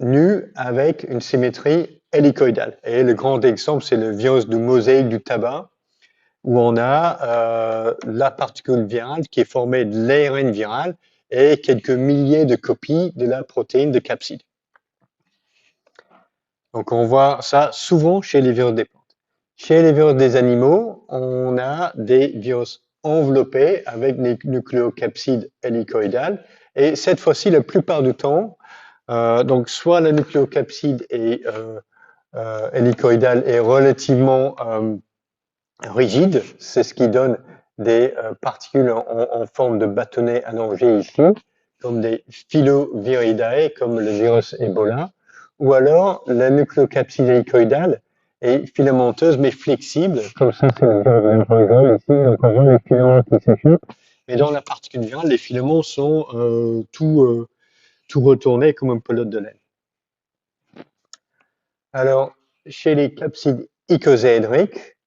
nus avec une symétrie hélicoïdale. Et le grand exemple, c'est le virus de mosaïque du tabac, où on a la particule virale qui est formée de l'ARN viral et quelques milliers de copies de la protéine de capside. Donc on voit ça souvent chez les virus des plantes. Chez les virus des animaux, on a des virus enveloppés avec des nucléocapsides hélicoïdales. Et cette fois-ci, la plupart du temps, donc soit la nucléocapside est hélicoïdale est relativement rigide, c'est ce qui donne des particules en forme de bâtonnet allongé ici, comme des filoviridae, comme le virus Ebola, ou alors la nucléocapside hélicoïdale est filamenteuse mais flexible, comme ça c'est le virus ici, donc on voit les filaments qui s'échappent, mais dans la particule virale, les filaments sont tout retournés comme une pelote de laine. Alors, chez les capsides icosahédriques,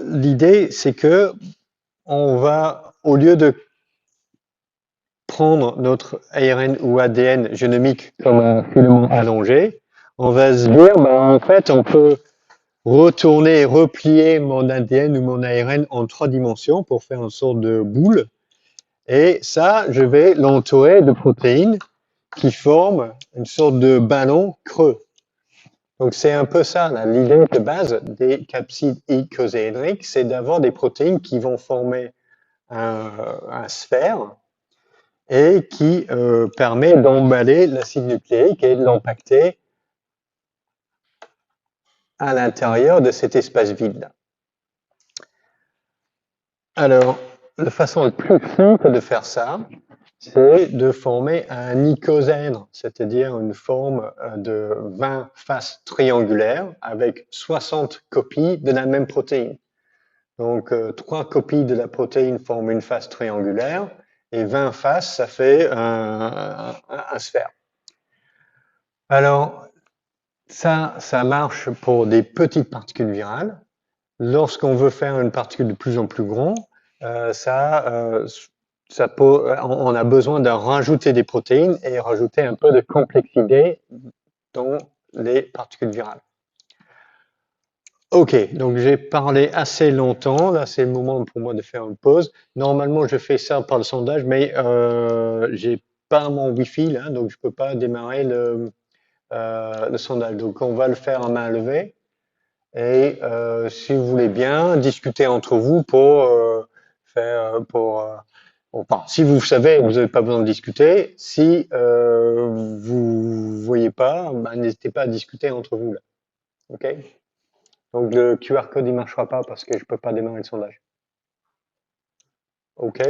l'idée, c'est que on va, au lieu de prendre notre ARN ou ADN génomique comme un filament allongé, on va se dire, en fait, on peut retourner et replier mon ADN ou mon ARN en 3 dimensions pour faire une sorte de boule. Et ça, je vais l'entourer de protéines qui forment une sorte de ballon creux. Donc c'est un peu ça, l'idée de base des capsides icosahédriques, c'est d'avoir des protéines qui vont former un sphère et qui permet d'emballer l'acide nucléique et de l'impacter à l'intérieur de cet espace vide-là. Alors, la façon la plus simple de faire ça, c'est de former un icosaèdre, c'est-à-dire une forme de 20 faces triangulaires avec 60 copies de la même protéine. Donc, 3 copies de la protéine forment une face triangulaire et 20 faces, ça fait un sphère. Alors, ça marche pour des petites particules virales. Lorsqu'on veut faire une particule de plus en plus grande, on a besoin de rajouter des protéines et rajouter un peu de complexité dans les particules virales. Ok, donc j'ai parlé assez longtemps. Là, c'est le moment pour moi de faire une pause. Normalement, je fais ça par le sondage, mais j'ai pas mon Wi-Fi là, donc je peux pas démarrer le sondage. Donc, on va le faire en main levée. Et si vous voulez bien, discuter entre vous pour faire enfin, si vous savez, vous n'avez pas besoin de discuter. Si vous voyez pas, n'hésitez pas à discuter entre vous là. Ok? Donc le QR code il marchera pas parce que je peux pas démarrer le sondage. Ok?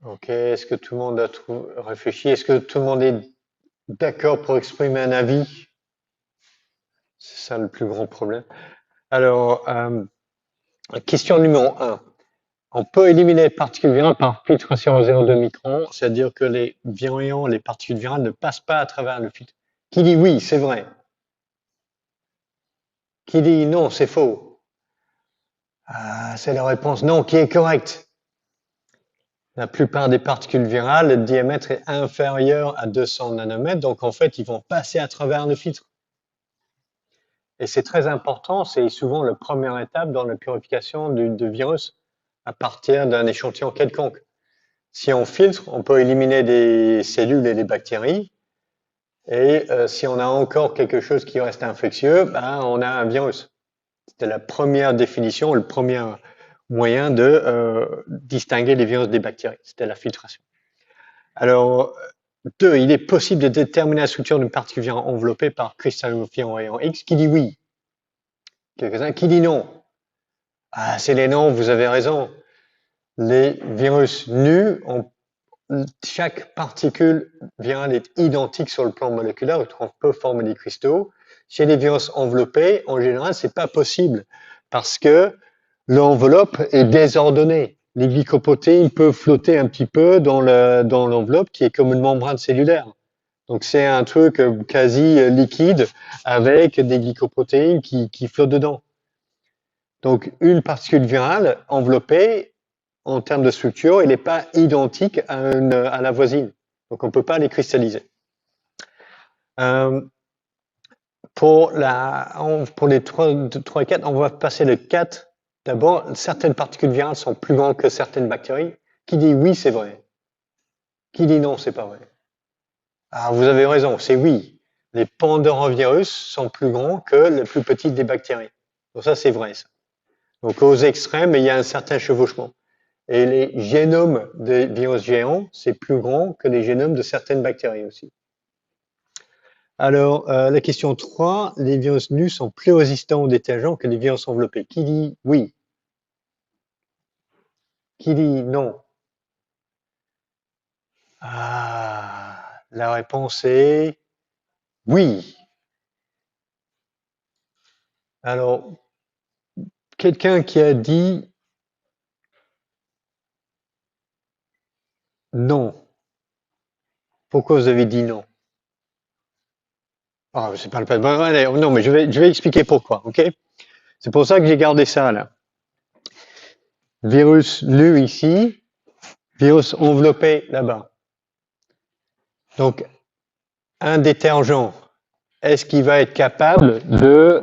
Ok, est-ce que tout le monde a réfléchi? Est-ce que tout le monde est d'accord pour exprimer un avis? C'est ça le plus grand problème. Alors, question numéro un. On peut éliminer les particules virales par filtration 0,2 microns, c'est-à-dire que les virants, les particules virales ne passent pas à travers le filtre. Qui dit oui, c'est vrai? Qui dit non, c'est faux? Ah, c'est la réponse non qui est correcte. La plupart des particules virales, le diamètre est inférieur à 200 nanomètres, donc en fait, ils vont passer à travers le filtre. Et c'est très important, c'est souvent la première étape dans la purification de virus à partir d'un échantillon quelconque. Si on filtre, on peut éliminer des cellules et des bactéries. Et si on a encore quelque chose qui reste infectieux, ben, on a un virus. C'était la première définition, le premier moyen de distinguer les virus des bactéries. C'était la filtration. Alors, deux, il est possible de déterminer la structure d'une particule virale enveloppée par cristallographie en rayon X. Qui dit oui? Quelques-uns. Qui dit non? Ah, c'est les noms, vous avez raison. Les virus nus, chaque particule virale est identique sur le plan moléculaire, donc on peut former des cristaux. Chez les virus enveloppés, en général, c'est pas possible parce que l'enveloppe est désordonnée. Les glycoprotéines peuvent flotter un petit peu dans l'enveloppe qui est comme une membrane cellulaire. Donc c'est un truc quasi liquide avec des glycoprotéines qui flottent dedans. Donc une particule virale enveloppée, en termes de structure, elle n'est pas identique à la voisine. Donc on ne peut pas les cristalliser. Pour les 3 et 4, on va passer le 4. D'abord, certaines particules virales sont plus grandes que certaines bactéries. Qui dit oui, c'est vrai? Qui dit non, c'est pas vrai? Ah, vous avez raison, c'est oui. Les pandorovirus sont plus grands que les plus petites des bactéries. Donc ça, c'est vrai. Ça. Donc aux extrêmes, il y a un certain chevauchement. Et les génomes des virus géants, c'est plus grand que les génomes de certaines bactéries aussi. Alors, la question 3, les virus nus sont plus résistants aux détergents que les virus enveloppés. Qui dit oui? Qui dit non? Ah, la réponse est oui. Alors, quelqu'un qui a dit non. Pourquoi vous avez dit non? Ah, c'est pas le peine. Bon, allez, non, mais je vais expliquer pourquoi, ok? C'est pour ça que j'ai gardé ça là. Virus nu ici, virus enveloppé là-bas. Donc, un détergent, est-ce qu'il va être capable de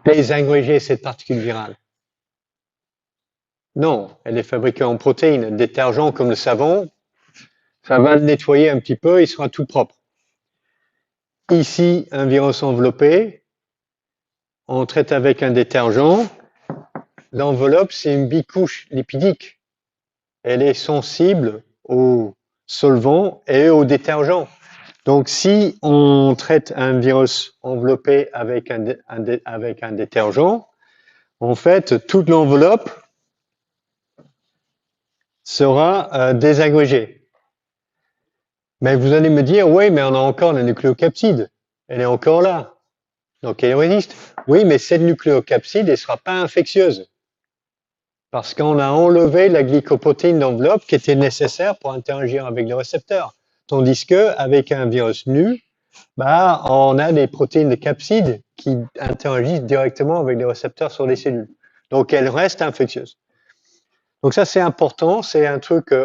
désagréger cette particule virale? Non, elle est fabriquée en protéines. Le détergent comme le savon, ça va le nettoyer un petit peu, il sera tout propre. Ici, un virus enveloppé, on traite avec un détergent. L'enveloppe, c'est une bicouche lipidique. Elle est sensible aux solvants et aux détergents. Donc, si on traite un virus enveloppé avec un détergent, en fait, toute l'enveloppe sera désagrégée. Mais vous allez me dire, oui, mais on a encore la nucléocapside. Elle est encore là. Donc, elle résiste. Oui, mais cette nucléocapside, elle ne sera pas infectieuse. Parce qu'on a enlevé la glycoprotéine d'enveloppe qui était nécessaire pour interagir avec le récepteur. Tandis que avec un virus nu, bah, on a des protéines de capsides qui interagissent directement avec les récepteurs sur les cellules. Donc, elles restent infectieuses. Donc ça, c'est important, c'est un truc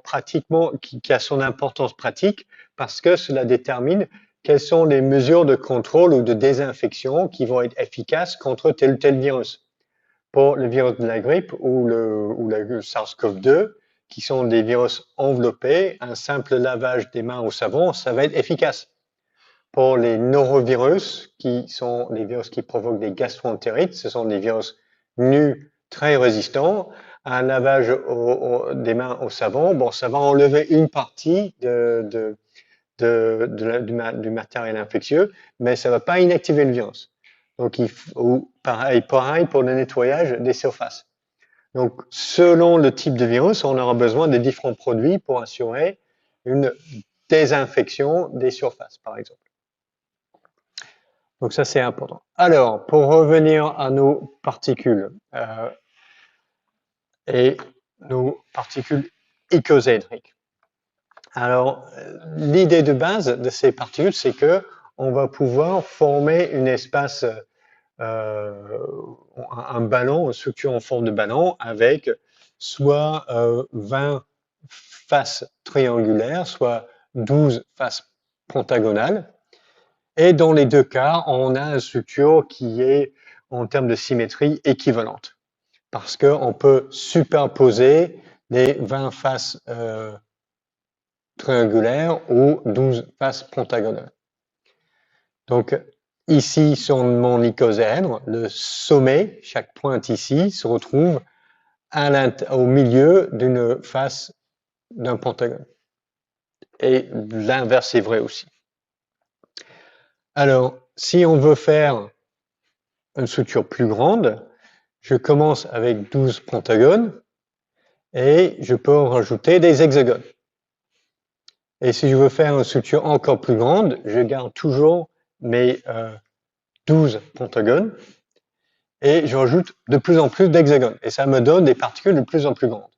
pratiquement qui a son importance pratique parce que cela détermine quelles sont les mesures de contrôle ou de désinfection qui vont être efficaces contre tel ou tel virus. Pour le virus de la grippe ou le SARS-CoV-2, qui sont des virus enveloppés, un simple lavage des mains au savon, ça va être efficace. Pour les norovirus, qui sont les virus qui provoquent des gastroentérites, ce sont des virus nus très résistants. Un lavage des mains au savon, bon, ça va enlever une partie du matériel infectieux, mais ça ne va pas inactiver le virus. Donc, pareil pour le nettoyage des surfaces. Donc, selon le type de virus, on aura besoin de différents produits pour assurer une désinfection des surfaces, par exemple. Donc ça, c'est important. Alors, pour revenir à nos particules et nos particules icosaédriques. Alors, l'idée de base de ces particules, c'est que on va pouvoir former une espace, un ballon, une structure en forme de ballon avec soit 20 faces triangulaires, soit 12 faces pentagonales. Et dans les deux cas, on a une structure qui est, en termes de symétrie, équivalente. Parce qu'on peut superposer les 20 faces triangulaires ou 12 faces pentagonales. Donc, ici, sur mon icosèdre, le sommet, chaque pointe ici, se retrouve au milieu d'une face d'un pentagone. Et l'inverse est vrai aussi. Alors, si on veut faire une structure plus grande, je commence avec 12 pentagones et je peux en rajouter des hexagones. Et si je veux faire une structure encore plus grande, je garde toujours mes 12 pentagones et je rajoute de plus en plus d'hexagones. Et ça me donne des particules de plus en plus grandes.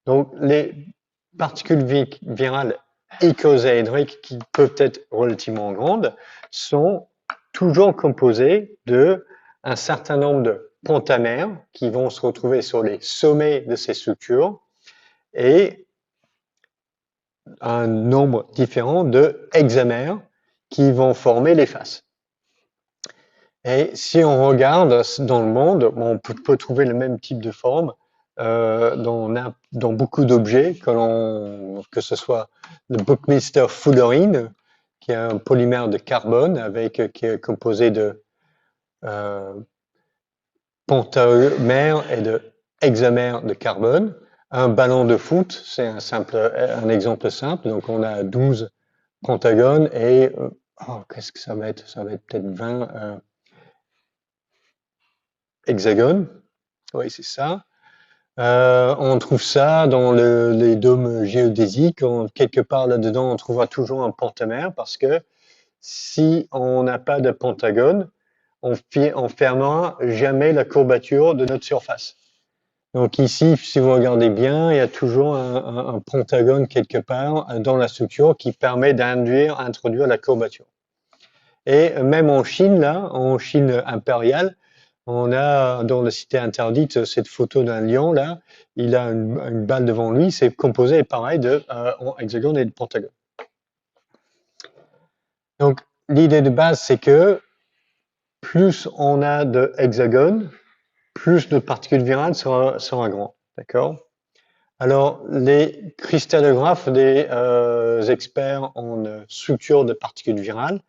Donc, les particules virales icosaédriques, qui peuvent être relativement grandes, sont toujours composées de un certain nombre de pentamères qui vont se retrouver sur les sommets de ces structures et un nombre différent de hexamères qui vont former les faces. Et si on regarde dans le monde, on peut trouver le même type de forme dans beaucoup d'objets, que ce soit le Buckminster fullerene, qui est un polymère de carbone qui est composé de pentamères et de hexamères de carbone. Un ballon de foot, c'est un exemple simple. Donc on a 12 pentagones et qu'est-ce que ça va être? Ça va être peut-être 20 hexagones. Oui, c'est ça. On trouve ça dans les dômes géodésiques. Quelque part là-dedans, on trouvera toujours un pentamère parce que si on n'a pas de pentagone, on fermera jamais la courbature de notre surface. Donc ici, si vous regardez bien, il y a toujours un pentagone quelque part dans la structure qui permet d'introduire la courbature. Et même en Chine, là, en Chine impériale, on a dans la cité interdite cette photo d'un lion, là, il a une balle devant lui, c'est composé pareil de hexagone et de pentagone. Donc l'idée de base, c'est que plus on a de hexagones, plus notre particule virale sera grand. D'accord? Alors, les cristallographes des experts en structure de particules virales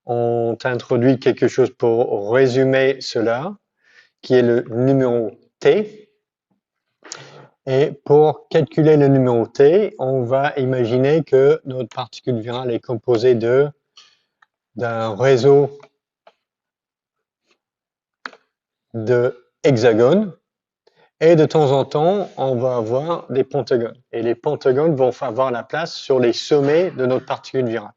ont introduit quelque chose pour résumer cela, qui est le numéro T. Et pour calculer le numéro T, on va imaginer que notre particule virale est composée d'un réseau de hexagones. Et de temps en temps, on va avoir des pentagones. Et les pentagones vont avoir la place sur les sommets de notre particule virale.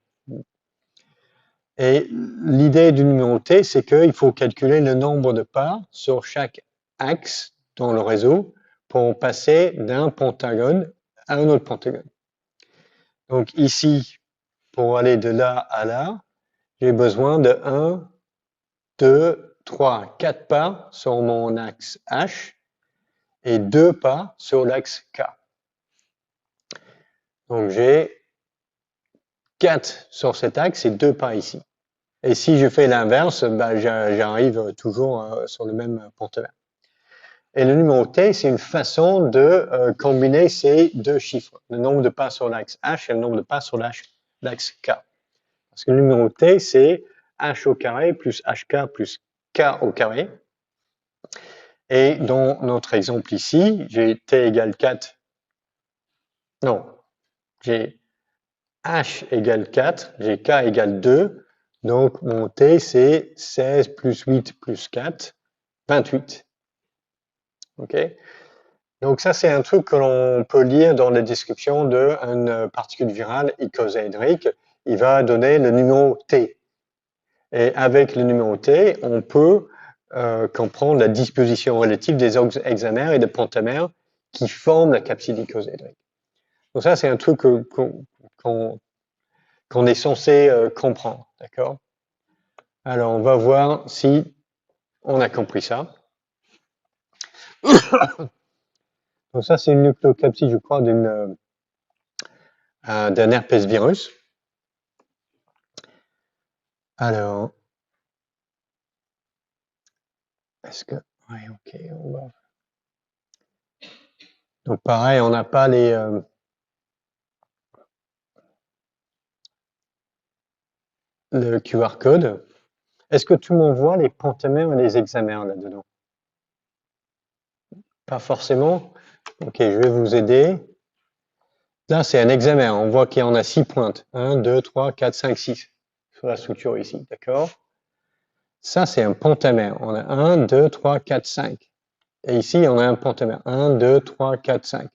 Et l'idée du numéro T, c'est qu'il faut calculer le nombre de pas sur chaque axe dans le réseau pour passer d'un pentagone à un autre pentagone. Donc ici, pour aller de là à là, j'ai besoin de 1, 2, 3, 4 pas sur mon axe H et 2 pas sur l'axe K. Donc j'ai 4 sur cet axe et 2 pas ici. Et si je fais l'inverse, ben, j'arrive toujours sur le même pentamère. Et le numéro T, c'est une façon de combiner ces deux chiffres, le nombre de pas sur l'axe H et le nombre de pas sur l'axe K. Parce que le numéro T, c'est H au carré plus HK plus K au carré. Et dans notre exemple ici, j'ai T égale 4. Non, j'ai H égale 4, j'ai K égale 2. Donc mon T, c'est 16 plus 8 plus 4, 28. Ok? Donc ça, c'est un truc que l'on peut lire dans la description d'une particule virale icosaédrique. Il va donner le numéro T. Et avec le numéro T, on peut comprendre la disposition relative des hexamères et des pentamères qui forment la capside icosaédrique. Donc ça, c'est un truc qu'on est censé comprendre, d'accord? Alors, on va voir si on a compris ça. Donc ça, c'est une nucléocapside, je crois, d'un herpès virus. Alors, est-ce que... Oui, ok, on va... Donc pareil, on n'a pas le QR code. Est-ce que tout le monde voit les pentamères et les hexamères là-dedans? Pas forcément. Ok, je vais vous aider. Là, c'est un hexamère. On voit qu'il y en a 6 pointes. 1, 2, 3, 4, 5, 6 sur la structure ici, d'accord? Ça, c'est un pentamère. On a 1, 2, 3, 4, 5. Et ici, on a un pentamère. 1, 2, 3, 4, 5.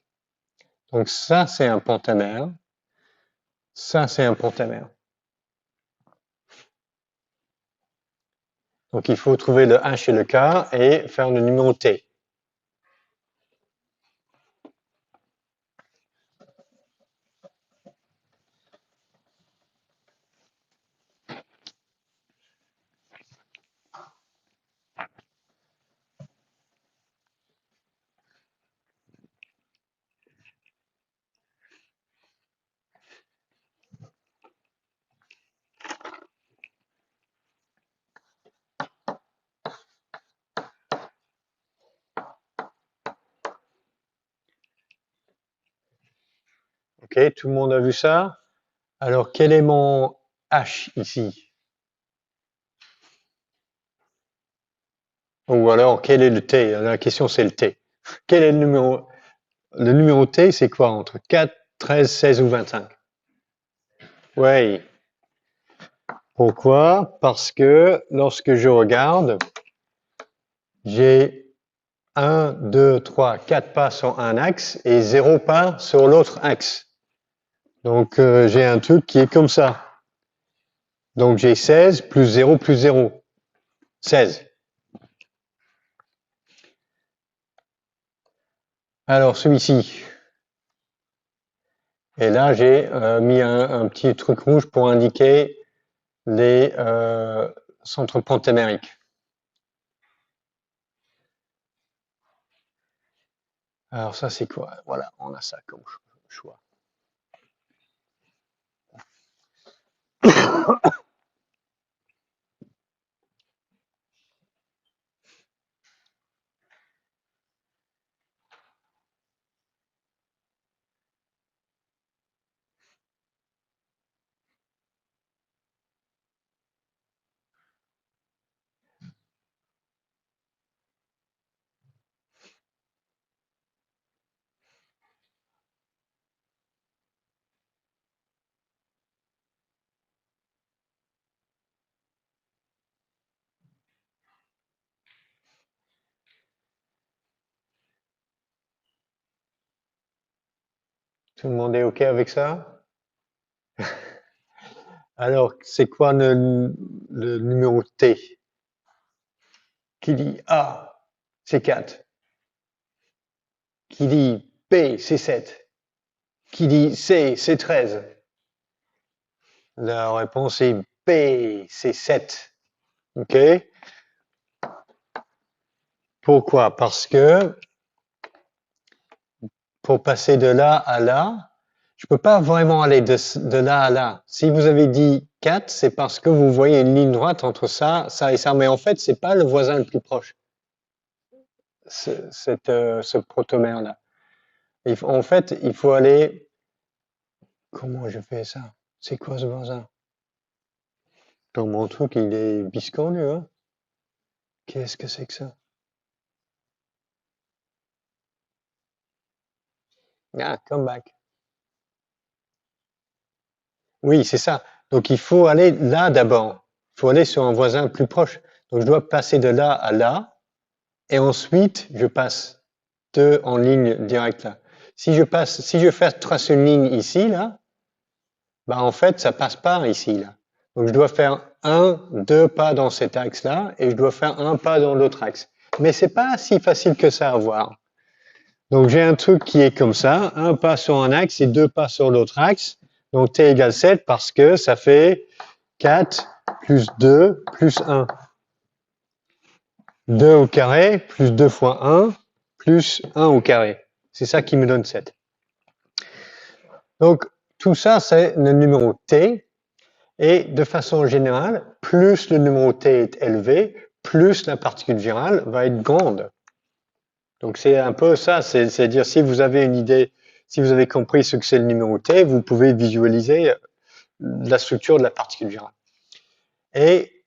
Donc ça, c'est un pentamère. Ça, c'est un pentamère. Donc il faut trouver le H et le K et faire le numéro T. Ok, tout le monde a vu ça? Alors, quel est mon H ici? Ou alors, quel est le T? La question, c'est le T. Quel est le numéro? Le numéro T, c'est quoi entre 4, 13, 16 ou 25? Oui. Pourquoi? Parce que lorsque je regarde, j'ai 1, 2, 3, 4 pas sur un axe et 0 pas sur l'autre axe. Donc, j'ai un truc qui est comme ça. Donc, j'ai 16 plus 0 plus 0. 16. Alors, celui-ci. Et là, j'ai mis un petit truc rouge pour indiquer les centres pentamériques. Alors, ça, c'est quoi? Voilà, on a ça comme choix. Tout le monde est OK avec ça? Alors, c'est quoi le numéro T? Qui dit A, c'est 4. Qui dit B, c'est 7. Qui dit C, c'est 13. La réponse est B, c'est 7. OK? Pourquoi? Parce que pour passer de là à là, je peux pas vraiment aller de là à là. Si vous avez dit 4, c'est parce que vous voyez une ligne droite entre ça, ça et ça. Mais en fait, c'est pas le voisin le plus proche, ce protomère-là. En fait, il faut aller... Comment je fais ça? C'est quoi ce voisin? Dans mon truc, il est biscornu, hein? Qu'est-ce que c'est que ça? Ah, come back. Oui, c'est ça. Donc, il faut aller là d'abord. Il faut aller sur un voisin plus proche. Donc, je dois passer de là à là. Et ensuite, je passe en ligne directe là. Si je fais tracer une ligne ici, là, bah en fait, ça passe pas ici, là. Donc je dois faire 2 pas dans cet axe-là, et je dois faire un pas dans l'autre axe. Mais c'est pas si facile que ça à voir. Donc j'ai un truc qui est comme ça, un pas sur un axe et 2 pas sur l'autre axe. Donc t égale 7 parce que ça fait 4 plus 2 plus 1. 2 au carré plus 2 fois 1 plus 1 au carré. C'est ça qui me donne 7. Donc tout ça, c'est le numéro t. Et de façon générale, plus le numéro t est élevé, plus la particule virale va être grande. Donc c'est un peu ça, c'est-à-dire si vous avez une idée, si vous avez compris ce que c'est le numéro t, vous pouvez visualiser la structure de la particule virale. Et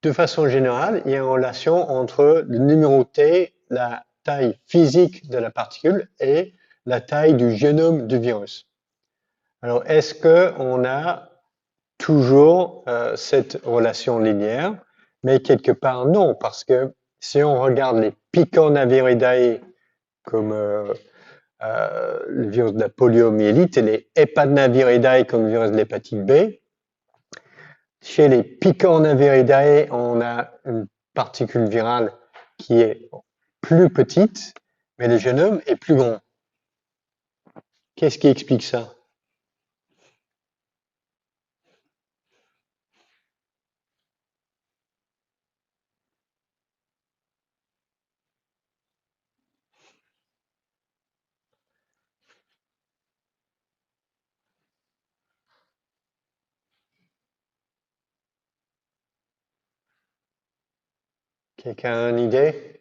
de façon générale, il y a une relation entre le numéro t, la taille physique de la particule, et la taille du génome du virus. Alors, est-ce qu'on a toujours cette relation linéaire? Mais quelque part, non, parce que si on regarde les Picornaviridae comme le virus de la poliomyélite et les Hepadnaviridae comme le virus de l'hépatite B, chez les Picornaviridae, on a une particule virale qui est plus petite, mais le génome est plus grand. Qu'est-ce qui explique ça? Quelqu'un a une idée?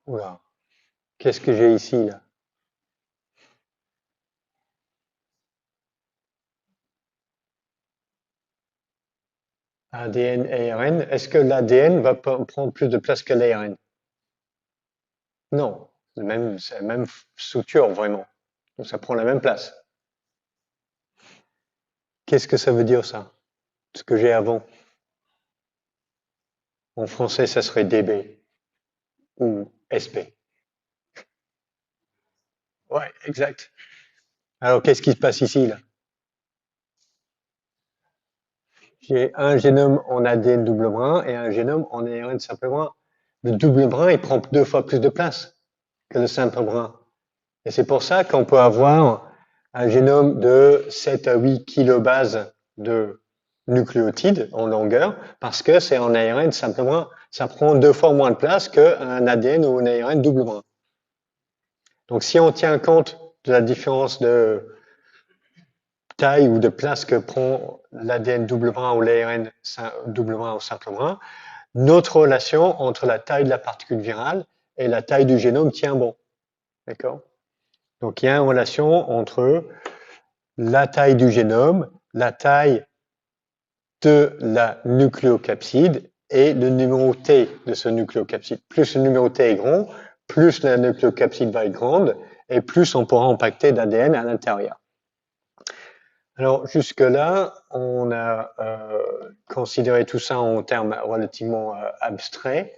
Oula, qu'est-ce que j'ai ici là? ADN et ARN. Est-ce que l'ADN va prendre plus de place que l'ARN? Non, c'est la même structure vraiment. Donc ça prend la même place. Qu'est-ce que ça veut dire ça? Ce que j'ai avant. En français, ça serait DB ou SP. Ouais, exact. Alors qu'est-ce qui se passe ici là? J'ai un génome en ADN double brin et un génome en ARN simple brin. Le double brin, il prend 2 fois plus de place que le simple brin. Et c'est pour ça qu'on peut avoir un génome de 7 à 8 kilobases de nucléotides en longueur, parce que c'est en ARN simple brin. Ça prend 2 fois moins de place qu'un ADN ou un ARN double brin. Donc si on tient compte de la différence de taille ou de place que prend l'ADN double brin ou l'ARN double brin ou simple brin, notre relation entre la taille de la particule virale et la taille du génome tient bon. D'accord? Donc il y a une relation entre la taille du génome, la taille de la nucléocapside et le numéro T de ce nucléocapside. Plus le numéro T est grand, plus la nucléocapside va être grande et plus on pourra impacter d'ADN à l'intérieur. Alors jusque-là, on a considéré tout ça en termes relativement abstraits,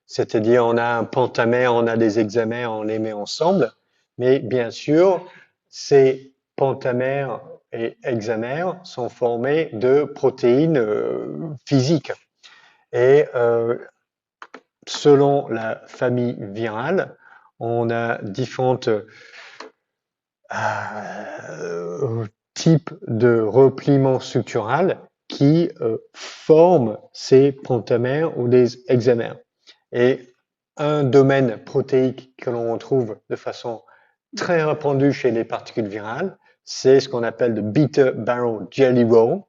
c'est-à-dire on a un pentamère, on a des hexamères, on les met ensemble, mais bien sûr, ces pentamères et hexamères sont formés de protéines physiques. Et selon la famille virale, on a différentes types de repliements structurels qui forment ces pentamères ou des hexamères. Et un domaine protéique que l'on retrouve de façon très répandue chez les particules virales, c'est ce qu'on appelle le beta barrel jelly roll,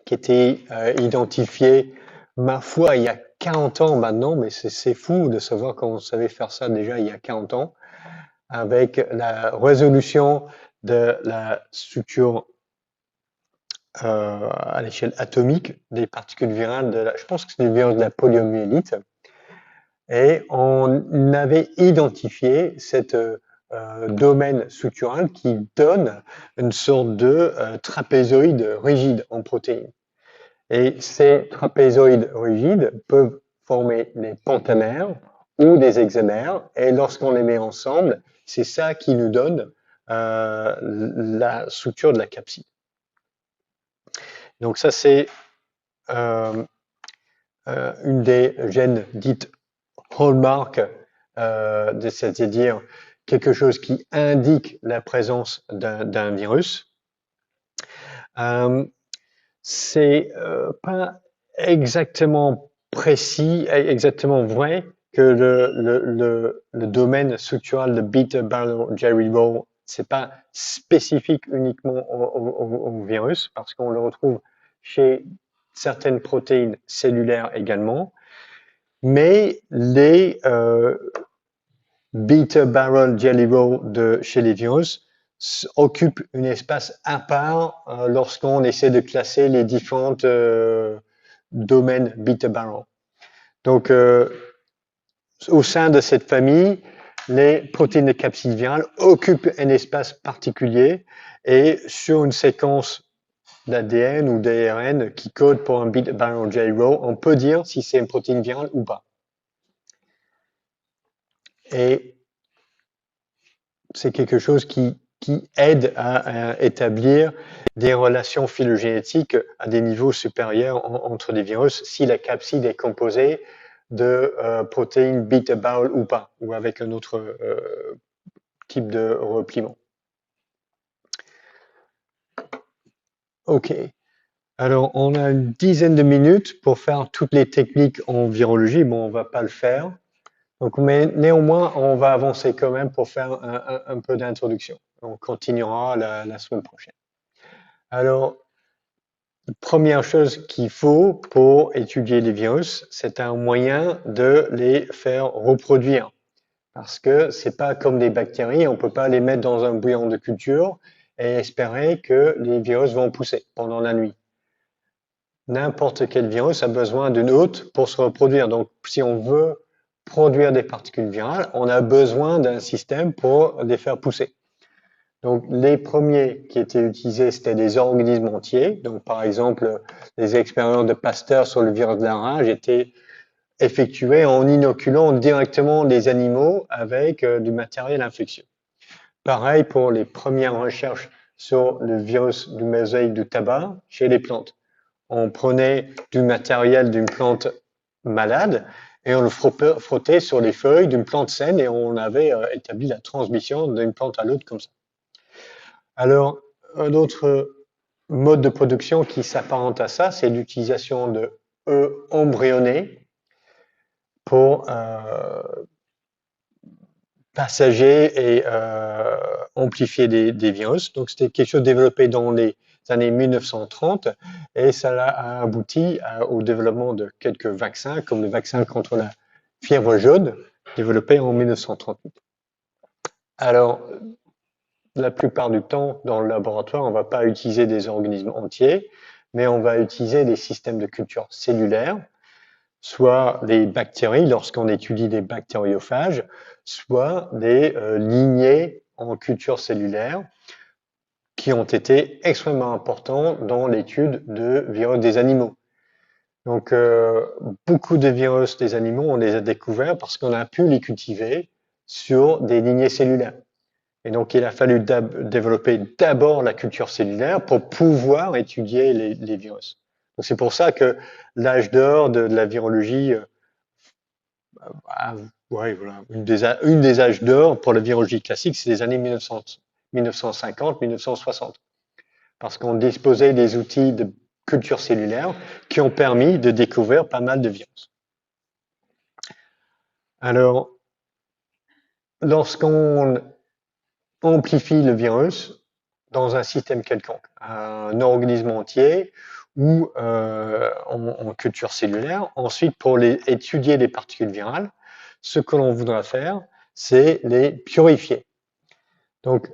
qui était identifié, ma foi, il y a 40 ans maintenant, mais c'est fou de savoir qu'on savait faire ça déjà il y a 40 ans, avec la résolution de la structure à l'échelle atomique des particules virales, je pense que c'est le virus de la poliomyélite, et on avait identifié cette domaine structural qui donne une sorte de trapézoïde rigide en protéines. Et ces trapézoïdes rigides peuvent former des pentamères ou des hexamères. Et lorsqu'on les met ensemble, c'est ça qui nous donne la structure de la capside. Donc ça, c'est une des gènes dites hallmark, c'est-à-dire quelque chose qui indique la présence d'un virus. C'est pas exactement précis, exactement vrai que le domaine structural de beta barrel jelly roll, c'est pas spécifique uniquement au virus, parce qu'on le retrouve chez certaines protéines cellulaires également, mais les beta barrel jelly roll de chez les virus occupe un espace à part lorsqu'on essaie de classer les différents domaines beta barrel. Donc, au sein de cette famille, les protéines de capside virale occupent un espace particulier et sur une séquence d'ADN ou d'ARN qui code pour un beta barrel jelly roll, on peut dire si c'est une protéine virale ou pas. Et c'est quelque chose qui aide à établir des relations phylogénétiques à des niveaux supérieurs entre les virus si la capside est composée de protéines beta barrel ou pas, ou avec un autre type de repliement. OK. Alors, on a une dizaine de minutes pour faire toutes les techniques en virologie. Bon, on va pas le faire. Donc, mais néanmoins, on va avancer quand même pour faire un peu d'introduction. On continuera la semaine prochaine. Alors, première chose qu'il faut pour étudier les virus, c'est un moyen de les faire reproduire. Parce que c'est pas comme des bactéries, on peut pas les mettre dans un bouillon de culture et espérer que les virus vont pousser pendant la nuit. N'importe quel virus a besoin d'une hôte pour se reproduire. Donc, si on veut produire des particules virales, on a besoin d'un système pour les faire pousser. Donc, les premiers qui étaient utilisés, c'était des organismes entiers. Donc, par exemple, les expériences de Pasteur sur le virus de la rage étaient effectuées en inoculant directement les animaux avec du matériel infectieux. Pareil pour les premières recherches sur le virus du mosaïque du tabac chez les plantes. On prenait du matériel d'une plante malade et on le frottait sur les feuilles d'une plante saine et on avait établi la transmission d'une plante à l'autre comme ça. Alors, un autre mode de production qui s'apparente à ça, c'est l'utilisation de œufs embryonnés pour passager et amplifier des virus. Donc, c'était quelque chose développé dans les années 1930 et ça a abouti au développement de quelques vaccins, comme le vaccin contre la fièvre jaune, développé en 1938. Alors, la plupart du temps, dans le laboratoire, on ne va pas utiliser des organismes entiers, mais on va utiliser des systèmes de culture cellulaire, soit des bactéries lorsqu'on étudie des bactériophages, soit des lignées en culture cellulaire qui ont été extrêmement importants dans l'étude de virus des animaux. Donc, beaucoup de virus des animaux, on les a découverts parce qu'on a pu les cultiver sur des lignées cellulaires. Et donc, il a fallu développer d'abord la culture cellulaire pour pouvoir étudier les virus. Donc, c'est pour ça que l'âge d'or de la virologie, ouais, voilà, une des âges d'or pour la virologie classique, c'est les années 1950-1960. Parce qu'on disposait des outils de culture cellulaire qui ont permis de découvrir pas mal de virus. Alors, lorsqu'on amplifie le virus dans un système quelconque, un organisme entier ou en culture cellulaire. Ensuite, pour étudier les particules virales, ce que l'on voudra faire, c'est les purifier. Donc,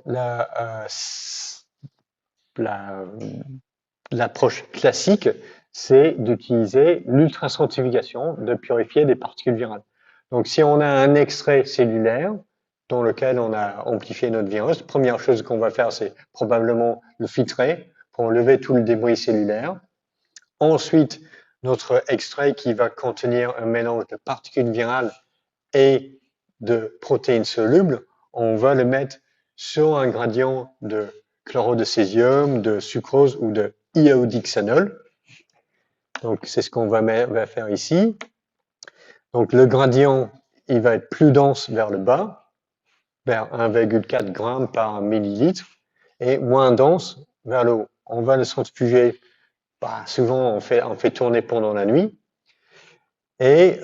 l'approche classique, c'est d'utiliser l'ultracentrifugation, de purifier des particules virales. Donc, si on a un extrait cellulaire, dans lequel on a amplifié notre virus, la première chose qu'on va faire, c'est probablement le filtrer pour enlever tout le débris cellulaire. ensuite notre extrait qui va contenir un mélange de particules virales et de protéines solubles, on va le mettre sur un gradient de chlorure de césium, de sucrose ou de iodixanol. Donc, c'est ce qu'on va faire ici. Donc, le gradient, il va être plus dense vers le bas, vers 1,4 g par millilitre, et moins dense vers le haut. On va le centrifuger, souvent on fait tourner pendant la nuit, et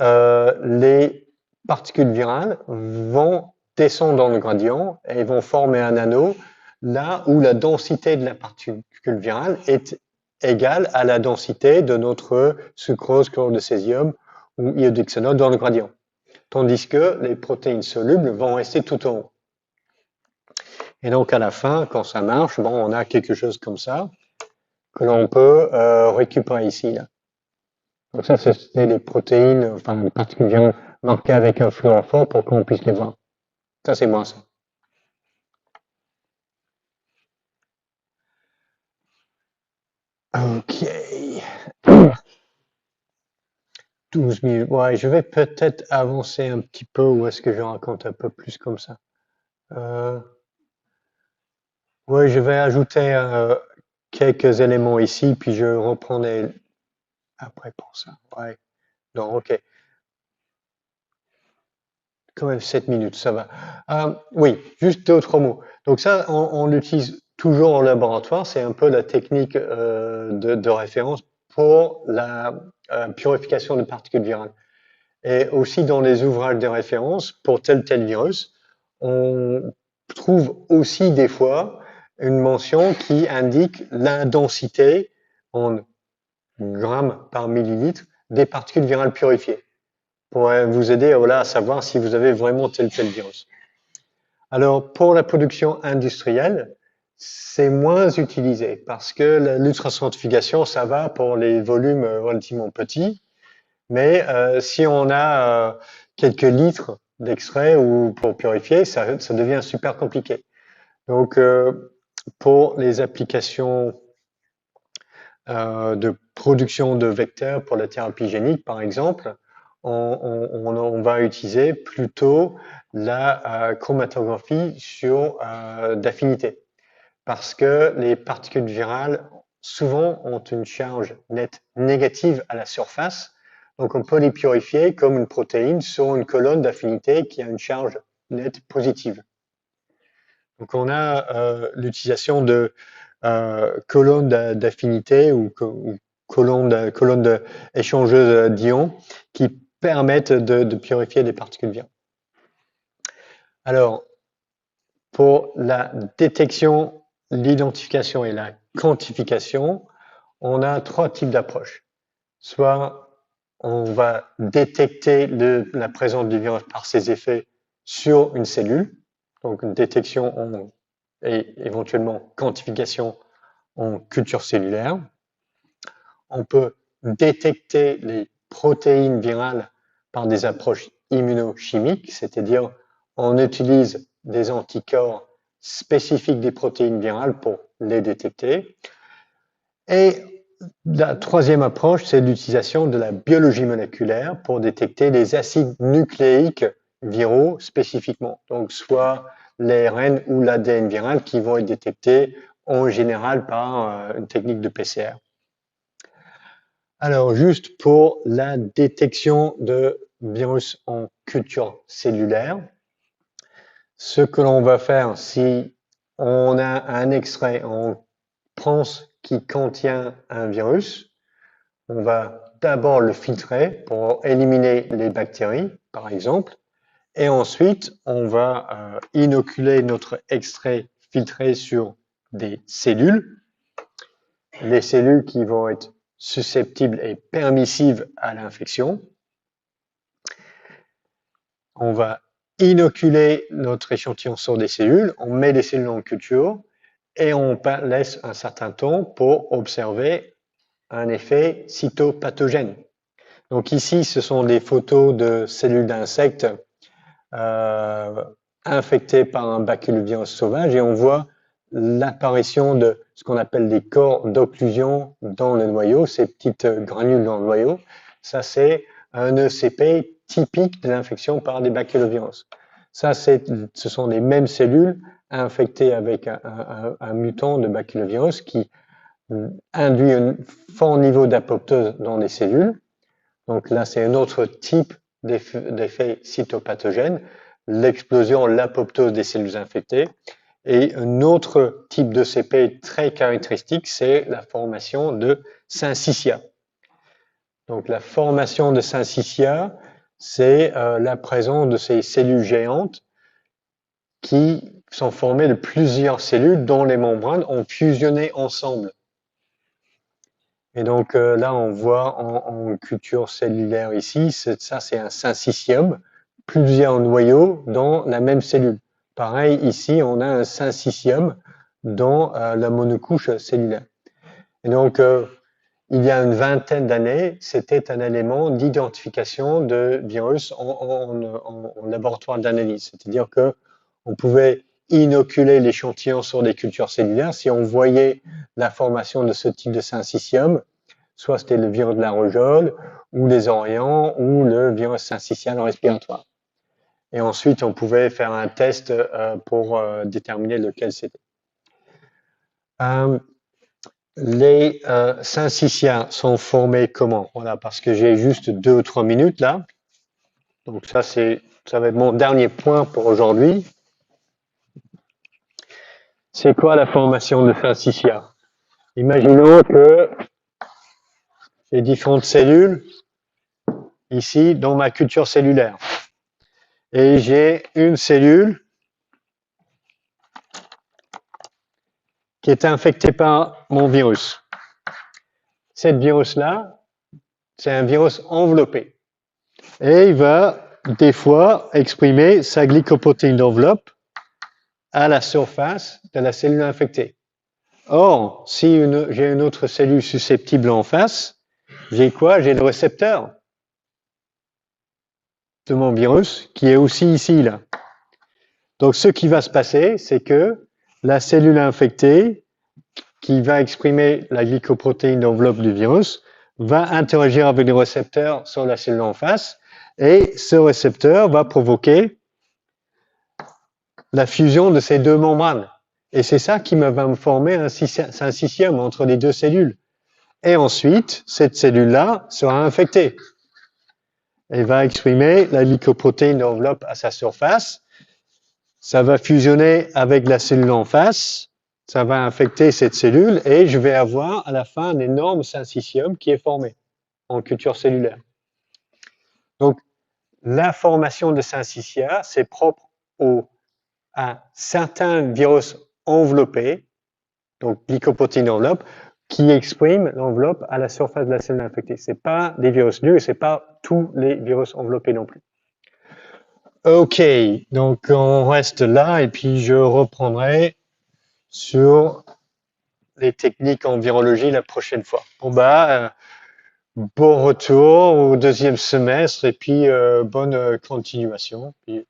les particules virales vont descendre dans le gradient et vont former un anneau là où la densité de la particule virale est égale à la densité de notre sucrose, chlorure de césium ou iodixanol dans le gradient. Tandis que les protéines solubles vont rester tout en haut. Et donc à la fin, quand ça marche, bon, on a quelque chose comme ça que l'on peut récupérer ici. Là. Donc ça, c'est les protéines, enfin les particules virales marquées avec un fluorophore pour qu'on puisse les voir. Ça, c'est moi, ça. Ok. 12 minutes. Ouais, je vais peut-être avancer un petit peu ou est-ce que je raconte un peu plus comme ça. Ouais, je vais ajouter quelques éléments ici, puis je reprendrai après pour ça. Ouais. Donc, ok. Quand même 7 minutes, ça va. Oui, juste 2 ou 3 mots. Donc ça, on l'utilise toujours en laboratoire. C'est un peu la technique de référence pour la purification de particules virales. Et aussi dans les ouvrages de référence pour tel virus, on trouve aussi des fois une mention qui indique la densité en grammes par millilitre des particules virales purifiées pour vous aider à savoir si vous avez vraiment tel virus. Alors, pour la production industrielle, c'est moins utilisé parce que l'ultracentrifugation, ça va pour les volumes relativement petits. Mais si on a quelques litres d'extrait ou pour purifier, ça devient super compliqué. Donc, pour les applications de production de vecteurs pour la thérapie génique, par exemple, on va utiliser plutôt la chromatographie sur d'affinité parce que les particules virales souvent ont une charge nette négative à la surface, donc on peut les purifier comme une protéine sur une colonne d'affinité qui a une charge nette positive. Donc on a l'utilisation de colonnes d'affinité ou colonnes échangeuses d'ions qui permettent de purifier les particules virales. Alors, pour la détection, l'identification et la quantification, on a 3 types d'approches. Soit on va détecter la présence du virus par ses effets sur une cellule, donc une détection et éventuellement quantification en culture cellulaire. On peut détecter les protéines virales par des approches immunochimiques, c'est-à-dire on utilise des anticorps spécifiques des protéines virales pour les détecter. Et la troisième approche, c'est l'utilisation de la biologie moléculaire pour détecter les acides nucléiques viraux spécifiquement. Donc, soit l'ARN ou l'ADN viral qui vont être détectés en général par une technique de PCR. Alors, juste pour la détection de virus en culture cellulaire, ce que l'on va faire si on a un extrait, on pense qui contient un virus, on va d'abord le filtrer pour éliminer les bactéries, par exemple, et ensuite on va inoculer notre extrait filtré sur des cellules, les cellules qui vont être susceptibles et permissives à l'infection. On va inoculer notre échantillon sur des cellules, on met les cellules en culture et on laisse un certain temps pour observer un effet cytopathogène. Donc ici, ce sont des photos de cellules d'insectes infectées par un baculovirus sauvage et on voit l'apparition de ce qu'on appelle des corps d'occlusion dans le noyau, ces petites granules dans le noyau. Ça, c'est un ECP typique de l'infection par des bactérovirus. Ça, ce sont les mêmes cellules infectées avec un mutant de bactérovirus qui induit un fort niveau d'apoptose dans les cellules. Donc là, c'est un autre type d'effet cytopathogène, l'explosion, l'apoptose des cellules infectées. Et un autre type de CP très caractéristique, c'est la formation de syncytia. Donc la formation de syncytia, c'est la présence de ces cellules géantes qui sont formées de plusieurs cellules dont les membranes ont fusionné ensemble. Et donc là, on voit en culture cellulaire ici, ça c'est un syncytium, plusieurs noyaux dans la même cellule. Pareil, ici, on a un syncytium dans la monocouche cellulaire. Et donc, il y a une vingtaine d'années, c'était un élément d'identification de virus en laboratoire d'analyse. C'est-à-dire que on pouvait inoculer l'échantillon sur des cultures cellulaires. Si on voyait la formation de ce type de syncytium, soit c'était le virus de la rougeole, ou les orients, ou le virus syncytial respiratoire. Et ensuite, on pouvait faire un test pour déterminer lequel c'était. Les syncytiens sont formés comment? Voilà, parce que j'ai juste 2 ou 3 minutes là. Donc ça va être mon dernier point pour aujourd'hui. C'est quoi la formation de syncytia? Imaginons que j'ai différentes cellules ici dans ma culture cellulaire. Et j'ai une cellule qui est infectée par mon virus. Cette virus-là, c'est un virus enveloppé. Et il va des fois exprimer sa glycoprotéine d'enveloppe à la surface de la cellule infectée. Or, si j'ai une autre cellule susceptible en face, j'ai quoi? J'ai le récepteur de mon virus qui est aussi ici, là. Donc, ce qui va se passer, c'est que la cellule infectée qui va exprimer la glycoprotéine d'enveloppe du virus va interagir avec le récepteur sur la cellule en face et ce récepteur va provoquer la fusion de ces deux membranes. Et c'est ça qui va me former un syncytium entre les deux cellules. Et ensuite, cette cellule-là sera infectée. Elle va exprimer la glycoprotéine d'enveloppe à sa surface. Ça va fusionner avec la cellule en face. Ça va infecter cette cellule et je vais avoir à la fin un énorme syncytium qui est formé en culture cellulaire. Donc, la formation de syncytia, c'est propre à certains virus enveloppés, donc glycoprotéine d'enveloppe, qui expriment l'enveloppe à la surface de la cellule infectée. Ce n'est pas des virus nus et ce n'est pas tous les virus enveloppés non plus. Ok, donc on reste là et puis je reprendrai sur les techniques en virologie la prochaine fois. Bon retour au deuxième semestre et puis bonne continuation. Puis